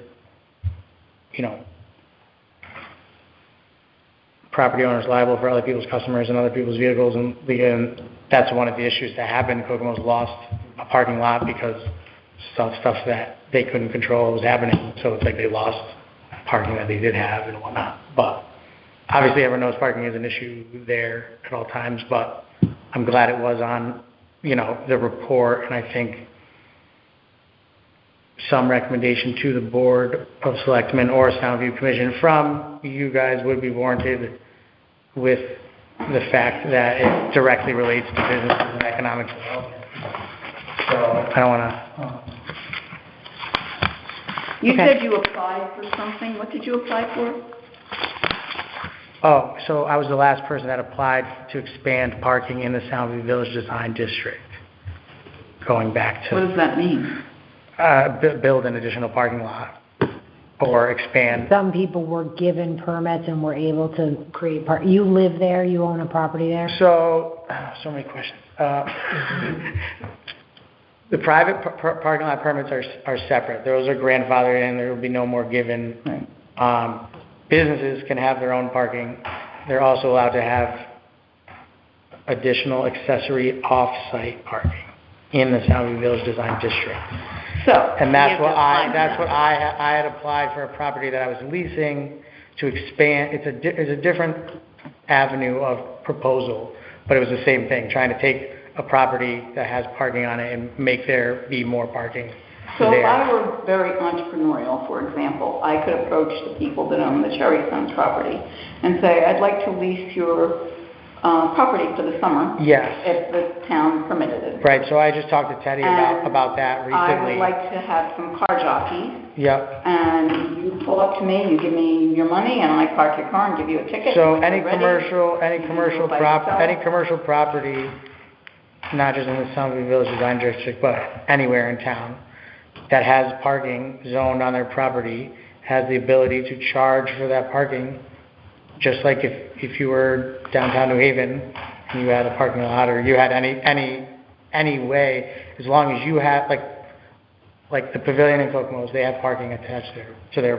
property owners liable for other people's customers and other people's vehicles, and that's one of the issues that happened. Kokomo's lost a parking lot because stuff that they couldn't control was happening, so it's like they lost parking that they did have and whatnot. But obviously everyone knows parking is an issue there at all times, but I'm glad it was on, the report, and I think some recommendation to the Board of Selectmen or Soundview Commission from you guys would be warranted with the fact that it directly relates to businesses and economic development. So I don't want to... You Okay. said you applied for something. What did you apply for? Oh, so I was the last person that applied to expand parking in the Soundview Village Design District, going back What to does that mean? build an additional parking lot or expand. Some people were given permits and were able to create you live there, you own a property there? So many questions. The private parking lot permits are separate. Those are grandfathered in. There will be no more given. Right. Businesses can have their own parking. They're also allowed to have additional accessory off-site parking in the Soundview Village Design District. So. And you that's have to what apply for that. I had applied for a property that I was leasing to expand. It's a different avenue of proposal, but it was the same thing, trying to take a property that has parking on it and make there be more parking So if there. I were very entrepreneurial, for example, I could approach the people that own the Cherry Sons property and say, I'd like to lease your property for the summer. Yes. If the town permitted it. Right, so I just talked to Teddy And about that recently. I would like to have some car jockeys, Yep. and you pull up to me, you give me your money, and I park your car and give you a ticket. So and when any you're ready, commercial by yourself. property, not just in the Soundview Village Design District, but anywhere in town, that has parking zoned on their property, has the ability to charge for that parking, just like if you were downtown New Haven and you had a parking lot, or you had any way, as long as you had, like the Pavilion in Kokomo's, they have parking attached to their,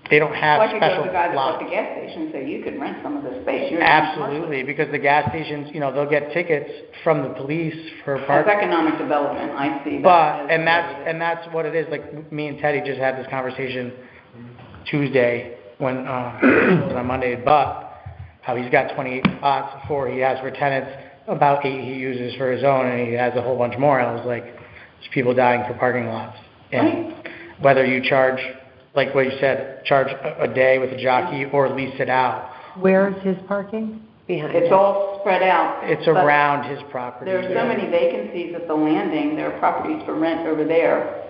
they don't have Well, I could go to special the guy that's lots. at the gas station and say, you could rent some of this space. You're not commercial." Absolutely, because the gas stations, they'll get tickets from the police for That's parking. economic development, I see that. But, as and that's what it is, like, me and Teddy just had this conversation Tuesday, when, it was on Monday, but how he's got 28 spots, 4 he has for tenants, about 8 he uses for his own, and he has a whole bunch more. I was like, there's people dying for parking lots. And whether you charge, like what you said, charge a day with a jockey or lease it out, Where is his parking? Behind It's it. all spread out. it's but around his property. There are so many vacancies at the landing, there are properties for rent over there.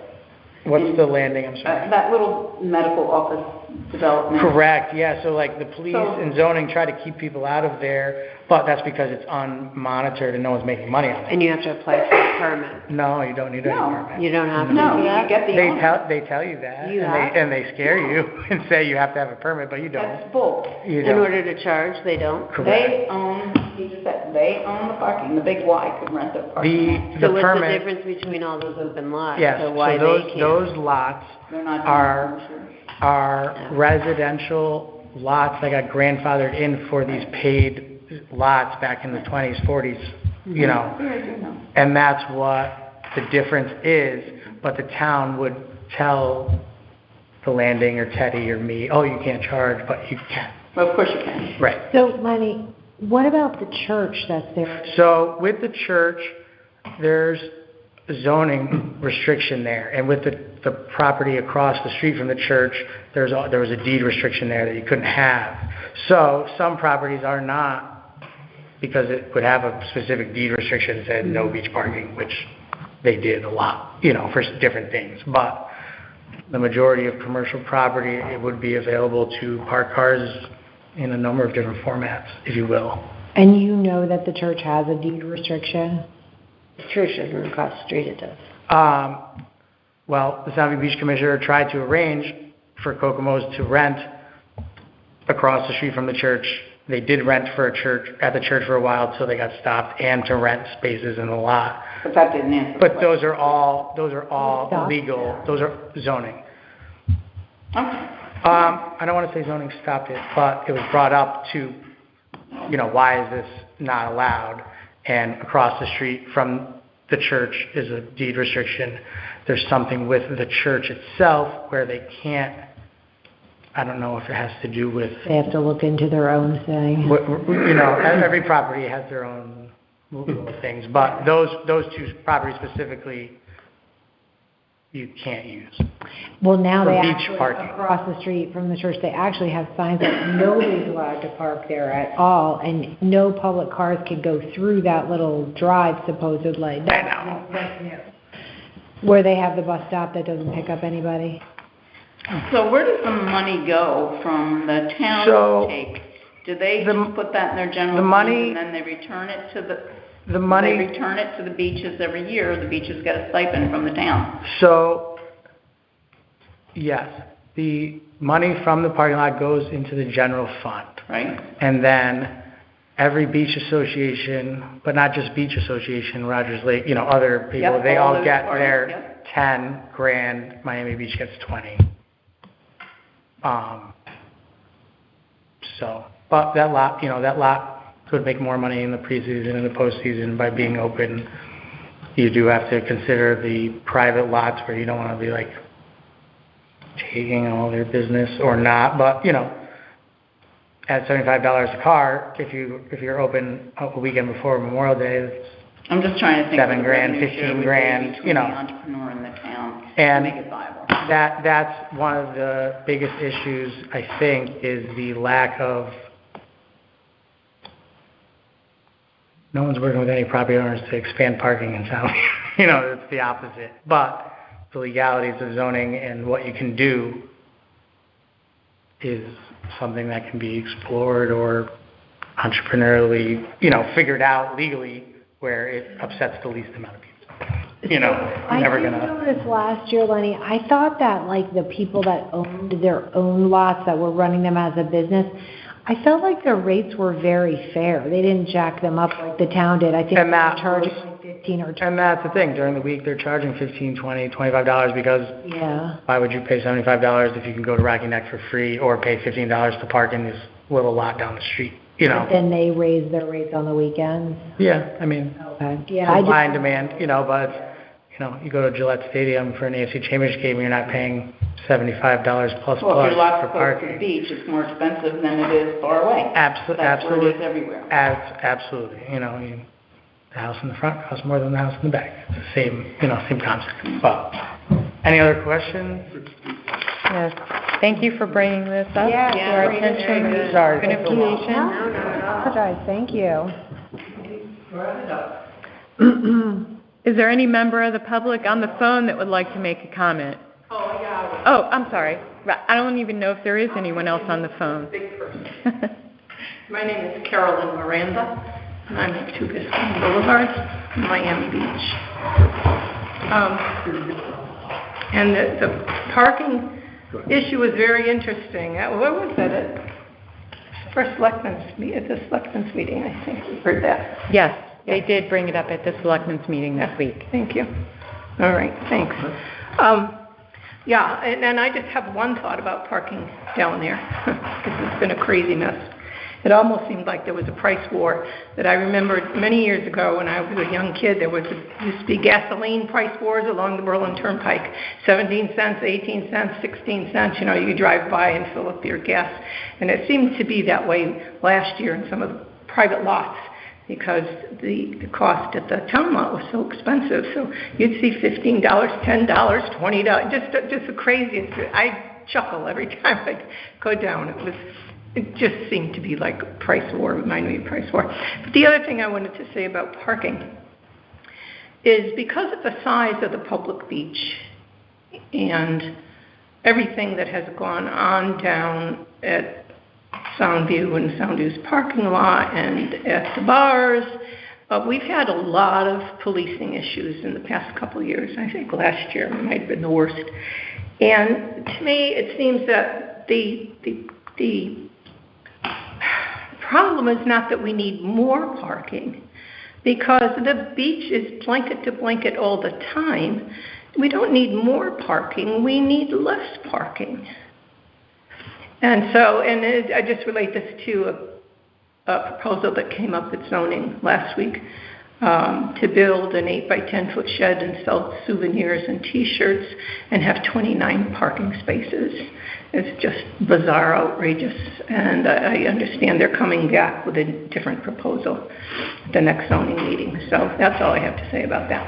What's the landing, I'm sorry? That little medical office development. Correct, yeah, so like the police So- and zoning try to keep people out of there, but that's because it's unmonitored and no one's making money on it. And you have to apply for a permit. No, you don't need any No. permit. You don't have to No, do you that? get the They owner. tell you that, You and have? they scare you and say you have to have a permit, but you That's don't. bull. You In don't. order to charge, they don't? Correct. They own, he just said, they own the parking, the big Y could rent the parking. The So what's the permit, difference between all those open lots? yes, So why so they can't? those lots They're not are- doing commercial. are residential lots that got grandfathered in for these paid lots back in the 20s, 40s, Yeah, I do know. and that's what the difference is, but the town would tell the landing or Teddy or me, oh, you can't charge, but you can. Well, of course you can. Right. So Lenny, what about the church that's there? So with the church, there's a zoning restriction there, and with the property across the street from the church, there was a deed restriction there that you couldn't have. So some properties are not, because it would have a specific deed restriction that said no beach parking, which they did a lot, for different things. But the majority of commercial property, it would be available to park cars in a number of different formats, if you will. And you know that the church has a deed restriction? The church doesn't across the street, it does. Well, the Sound View Beach Commissioner tried to arrange for Kokomo's to rent across the street from the church. They did rent at the church for a while until they got stopped, and to rent spaces in the lot. But that didn't answer. But those are all Stop. legal. Those are zoning. Okay. I don't want to say zoning stopped it, but it was brought up to, why is this not allowed? And across the street from the church is a deed restriction. There's something with the church itself where they can't, I don't know if it has to do with, They have to look into their own thing. every property has their own little things, but those two properties specifically, you can't use. Well, now For they beach actually, parking. across the street from the church, they actually have signs that nobody's allowed to park there at all, and no public cars can go through that little drive supposedly. That's new. Where they have the bus stop that doesn't pick up anybody. So where does the money go from the town So, take? Do they the- just put that in their general the fund money- and then they return it to the The money. They return it to the beaches every year, the beaches get a stipend from the town. So, yes, the money from the parking lot goes into the general fund. Right? And then every beach association, but not just beach association, Rogers Lake, other people, Yep, they all all those get parties, their yep. 10 grand, Miami Beach gets 20. But that lot could make more money in the preseason and the postseason by being open. You do have to consider the private lots where you don't want to be taking all their business or not, but at $75 a car, if you're open a weekend before Memorial Day, it's I'm just trying to think. $7 of the grand, revenue share 15 would be grand, between the entrepreneur and the town to And make it viable. that's one of the biggest issues, I think, is the lack of, no one's working with any property owners to expand parking in town. It's the opposite. But the legalities of zoning and what you can do is something that can be explored or entrepreneurially, figured out legally where it upsets the least amount of people. You're never I did gonna. notice last year, Lenny, I thought that the people that owned their own lots that were running them as a business, I felt like their rates were very fair. They didn't jack them up like the town did. I think they And were that charging was- 15 or 20. And that's the thing, during the week, they're charging $15, $20, $25 because Yeah. why would you pay $75 if you can go to Rocky Neck for free or pay $15 to park in this little lot down the street, But then they raised their rates on the weekends. Yeah, I mean, Okay. Yeah, supply and demand, but, you go to Gillette Stadium for an AFC Championship game, you're not paying $75 plus Well, if your lot's for close to the parking. beach, it's more expensive than it is far away. That's where it Absolutely. is everywhere. Absolutely, the house in the front costs more than the house in the back. It's the same concept. But, any other questions? Yes. Thank you for bringing this up Yeah, to our very attention. good. Sorry. Good information. No, I apologize. Thank you. Is there any member of the public on the phone that would like to make a comment? Oh, yeah, Oh, I'm sorry. I don't even know if there is anyone else on the phone. big person. My name is Carolyn Miranda, and I'm at 2 Biscayne Boulevard, Miami Beach. And the parking issue was very interesting. Where was that at? First selectmen's meeting, I think we heard that. Yes, they did bring it up at the selectmen's meeting this week. Thank you. All right, thanks. Yeah, and I just have one thought about parking down there, because it's been a crazy mess. It almost seemed like there was a price war that I remembered many years ago when I was a young kid. There used to be gasoline price wars along the Berlin Turnpike, 17 cents, 18 cents, 16 cents. You drive by and fill up your gas. And it seemed to be that way last year in some of the private lots, because the cost at the town lot was so expensive. So you'd see $15, $10, $20, just the craziest. I chuckle every time I go down. It just seemed to be like a price war, reminded me of price war. But the other thing I wanted to say about parking is because of the size of the public beach and everything that has gone on down at Soundview and Soundview's parking lot and at the bars. We've had a lot of policing issues in the past couple of years. I think last year might have been the worst. And to me, it seems that the problem is not that we need more parking, because the beach is blanket to blanket all the time. We don't need more parking, we need less parking. And so, I just relate this to a proposal that came up at zoning last week, to build an 8 by 10 foot shed and sell souvenirs and t-shirts and have 29 parking spaces. It's just bizarre, outrageous, and I understand they're coming back with a different proposal at the next zoning meeting. So that's all I have to say about that.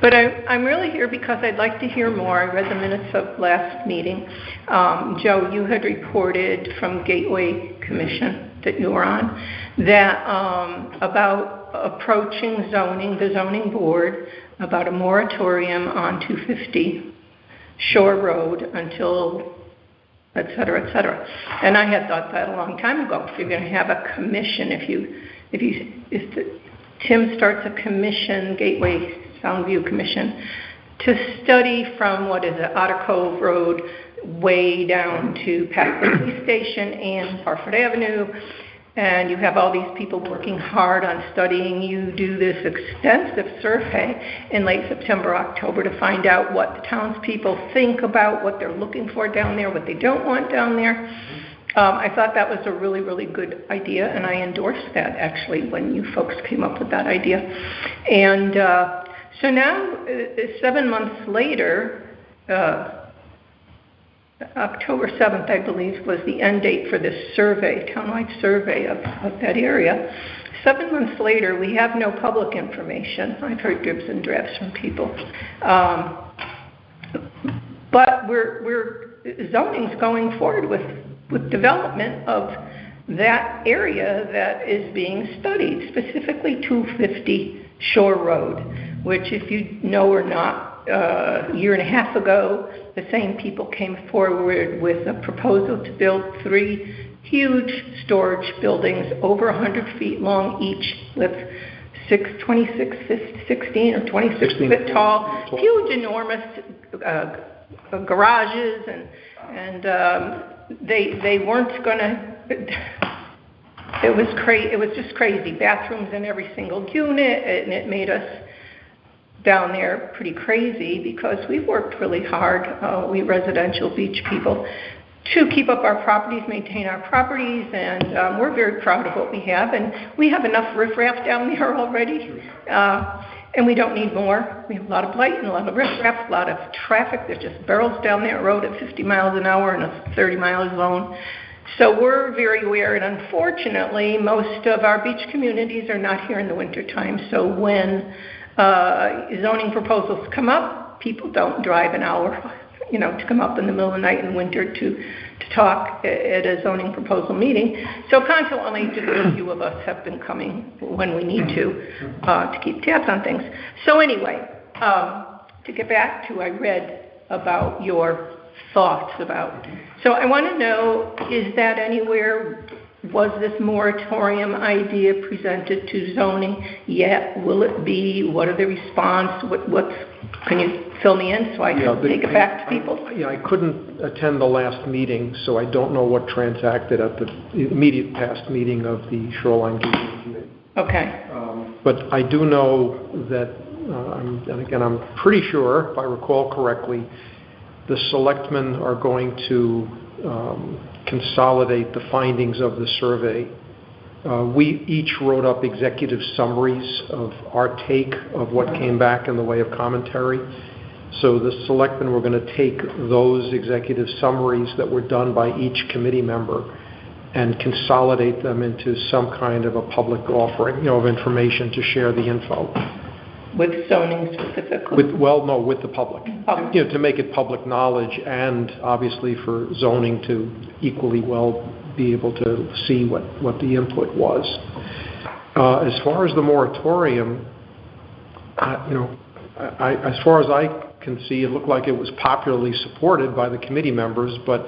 But I'm really here because I'd like to hear more. I read the minutes of last meeting. Joe, you had reported from Gateway Commission that you were on, that about approaching zoning, the zoning board, about a moratorium on 250 Shore Road until et cetera, et cetera. And I had thought that a long time ago. If you're going to have a commission, if Tim starts a commission, Gateway Soundview Commission, to study from, Otter Cove Road way down to past the police station and Hartford Avenue, and you have all these people working hard on studying. You do this extensive survey in late September, October to find out what the townspeople think about what they're looking for down there, what they don't want down there. I thought that was a really, really good idea, and I endorsed that actually when you folks came up with that idea. And so now, 7 months later, October 7th, I believe, was the end date for this survey, townwide survey of that area. 7 months later, we have no public information. I've heard dribs and drabs from people. But zoning's going forward with development of that area that is being studied, specifically 250 Shore Road, which, if you know or not, a year and a half ago, the same people came forward with a proposal to build 3 huge storage buildings over 100 feet long each, with 16 or 26 feet tall, huge, enormous garages, and they weren't going to. It was just crazy. Bathrooms in every single unit, and it made us down there pretty crazy, because we've worked really hard, we residential beach people, to keep up our properties, maintain our properties, and we're very proud of what we have, and we have enough riffraff down there already, and we don't need more. We have a lot of blight and a lot of riffraff, a lot of traffic. There's just barrels down that road at 50 miles an hour in a 30-mile zone. So we're very aware, and unfortunately, most of our beach communities are not here in the wintertime, so when zoning proposals come up, people don't drive an hour, to come up in the middle of the night in winter to talk at a zoning proposal meeting. So consequently, just a few of us have been coming when we need to keep tabs on things. So anyway, to get back to, I read about your thoughts about. So I want to know, is that anywhere? Was this moratorium idea presented to zoning yet? Will it be? What are the response? Can you fill me in so I can take it back to people? I couldn't attend the last meeting, so I don't know what transacted at the immediate past meeting of the Shoreline Gateway Committee. Okay. But I do know that, and again, I'm pretty sure, if I recall correctly, the selectmen are going to consolidate the findings of the survey. We each wrote up executive summaries of our take of what came back in the way of commentary. So the selectmen were going to take those executive summaries that were done by each committee member and consolidate them into some kind of a public offering, of information to share the info. With zoning specifically? With the public. To make it public knowledge, and obviously for zoning to equally well be able to see what the input was. As far as the moratorium, as far as I can see, it looked like it was popularly supported by the committee members, but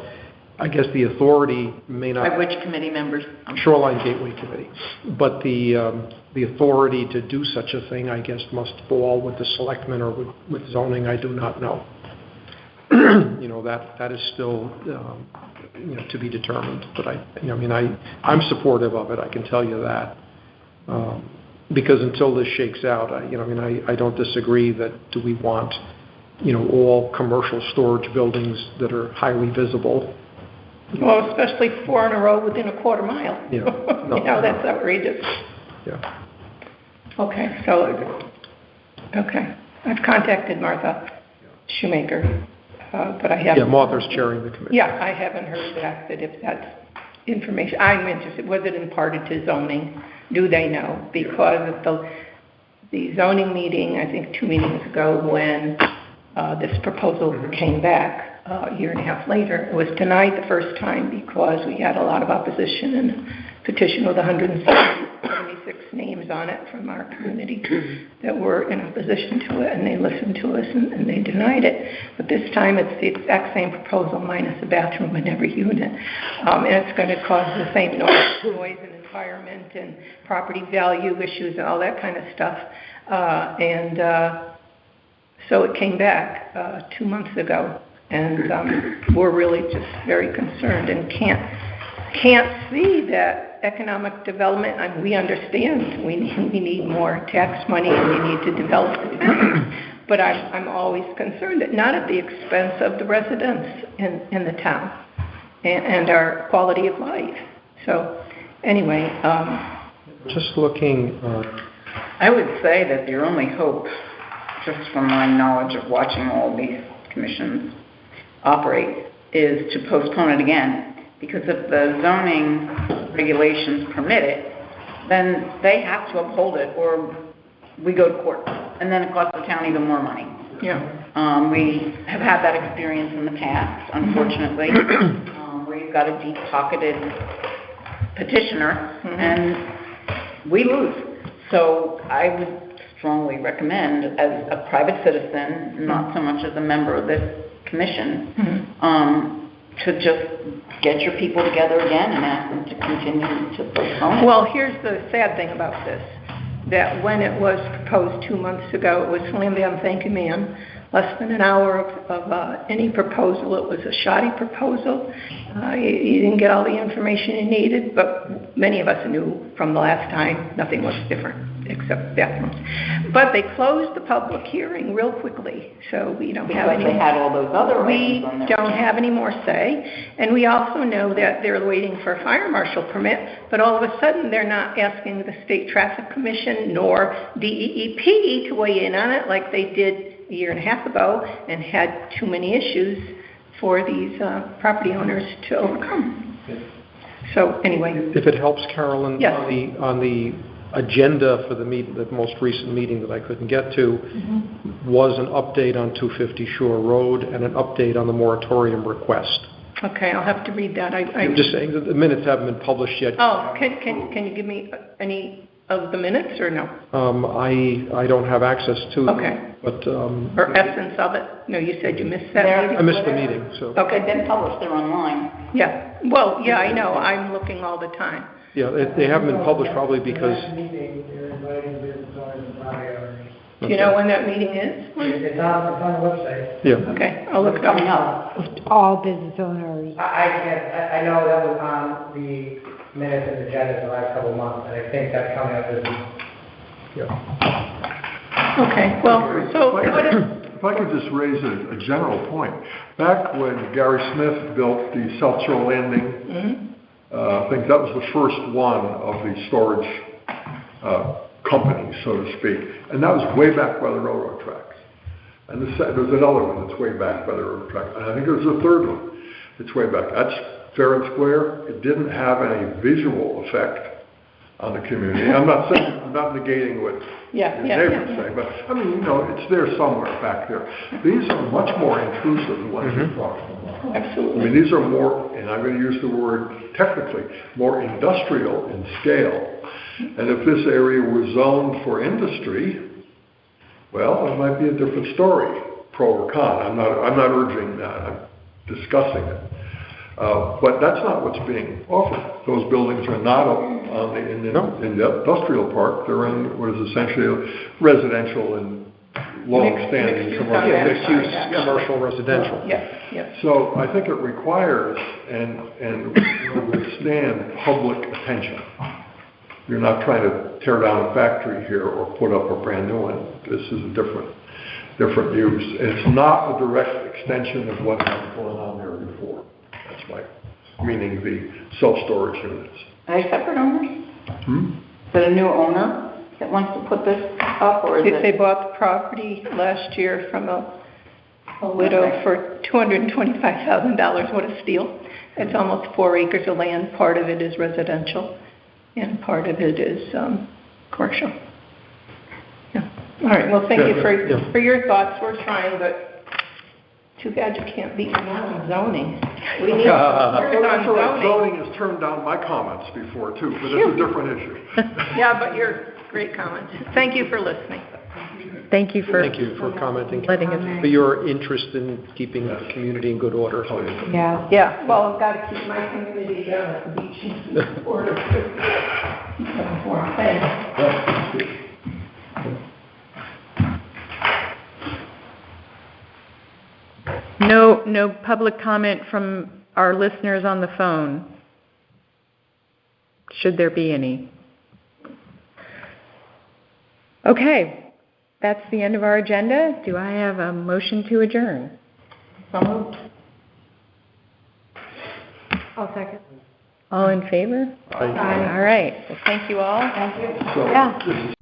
I guess the authority may not... By which committee members? Shoreline Gateway Committee. But the authority to do such a thing, I guess, must fall with the selectmen or with zoning. I do not know. That is still, to be determined. But I'm supportive of it. I can tell you that. Because until this shakes out, I don't disagree that do we want, all commercial storage buildings that are highly visible. Well, especially 4 in a row within a quarter mile. Yeah. No, That's outrageous. Yeah. Okay, okay. I've contacted Martha Shoemaker, but I haven't... Yeah, Martha's chairing the committee. Yeah, I haven't heard back that if that's information. I'm interested, was it imparted to zoning? Do they know? Because of the zoning meeting, I think 2 meetings ago, when this proposal came back, a year and a half later, it was denied the first time because we had a lot of opposition and a petition with 176 names on it from our community that were in opposition to it, and they listened to us and they denied it. But this time it's the exact same proposal minus a bathroom in every unit. And it's going to cause the same noise and environment and property value issues and all that kind of stuff. So it came back 2 months ago. And we're really just very concerned and can't see that economic development. I mean, we understand we need more tax money and we need to develop the town. But I'm always concerned that not at the expense of the residents in the town and our quality of life. So anyway, just looking. I would say that your only hope, just from my knowledge of watching all these commissions operate, is to postpone it again, because if the zoning regulations permit it, then they have to uphold it or we go to court, and then it costs the town even more money. yeah. We have had that experience in the past, unfortunately, where you've got a deep-pocketed petitioner and we lose. So I would strongly recommend, as a private citizen, not so much as a member of this commission, to just get your people together again and ask them to continue to postpone it. Well, here's the sad thing about this, that when it was proposed 2 months ago, it was slam bam, thank you ma'am, less than an hour of any proposal. It was a shoddy proposal. You didn't get all the information you needed, but many of us knew from the last time nothing was different except bathrooms. But they closed the public hearing real quickly, so we don't have any. They had all those other We items on there. don't have any more say, and we also know that they're waiting for a fire marshal permit, but all of a sudden they're not asking the State Traffic Commission nor DEEP to weigh in on it like they did a year and a half ago and had too many issues for these property owners to overcome. So anyway. If it helps, Carolyn, Yes. on the agenda for the most recent meeting that I couldn't get to, was an update on 250 Shore Road and an update on the moratorium request. Okay, I'll have to read that. I'm just saying that the minutes haven't been published yet. Oh, can you give me any of the minutes or no? I don't have access to them. Okay. But Or essence of it? No, you said you missed that There- meeting? I missed the meeting, so. Okay. They've been published, they're online. Yeah. Well, yeah, I know. I'm looking all the time. Yeah, they haven't been published probably because... Next meeting, you're inviting business owners and property owners. Do you know when that meeting is? It's on the website. Yeah. Okay, I'll look it Coming up. up. All business owners. I know that was on the minutes and agenda the last couple of months, and I think that's coming up this week. Okay, well, so what is... If I could just raise a general point. Back when Gary Smith built the South Shore Landing, I think that was the first one of the storage companies, so to speak. And that was way back by the railroad tracks. And there's another one that's way back by the railroad tracks. And I think there's a third one that's way back. That's fair and square. It didn't have any visual effect on the community. I'm not negating what your neighbors say, but I mean, it's there somewhere back there. These are much more intrusive than what you're talking about. Absolutely. I mean, these are more, and I'm going to use the word technically, more industrial in scale. And if this area was zoned for industry, well, it might be a different story. pro or con. I'm not urging that. I'm discussing it. But that's not what's being offered. Those buildings are not in the industrial park. They're in what is essentially residential and long-standing Mixed-use commercial. Mixed-use, commercial, residential. Yes. So I think it requires and will withstand public attention. You're not trying to tear down a factory here or put up a brand new one. This is a different use. It's not a direct extension of what has gone on there before. That's my, meaning the self-storage units. Are they separate owners? Is it a new owner that wants to put this up, or is They it? bought the property last year from a widow for $225,000. What a steal. It's almost 4 acres of land. Part of it is residential, and part of it is commercial. Yeah. All right, well, thank you for your thoughts. We're trying, but too bad you can't beat me on zoning. We need words on zoning. Zoning has turned down my comments before too, but it's a different issue. Yeah, but your great comments. Thank you for listening. Thank you for Thank you for commenting, letting us. for your interest in keeping the community in good order. Yeah. Yeah, well, I've got to keep my community down at the beach in order to keep them informed. Thanks. No public comment from our listeners on the phone, should there be any. Okay, that's the end of our agenda. Do I have a motion to adjourn? So moved. I'll second. All in favor? Aye. All right, well, thank you all. So this is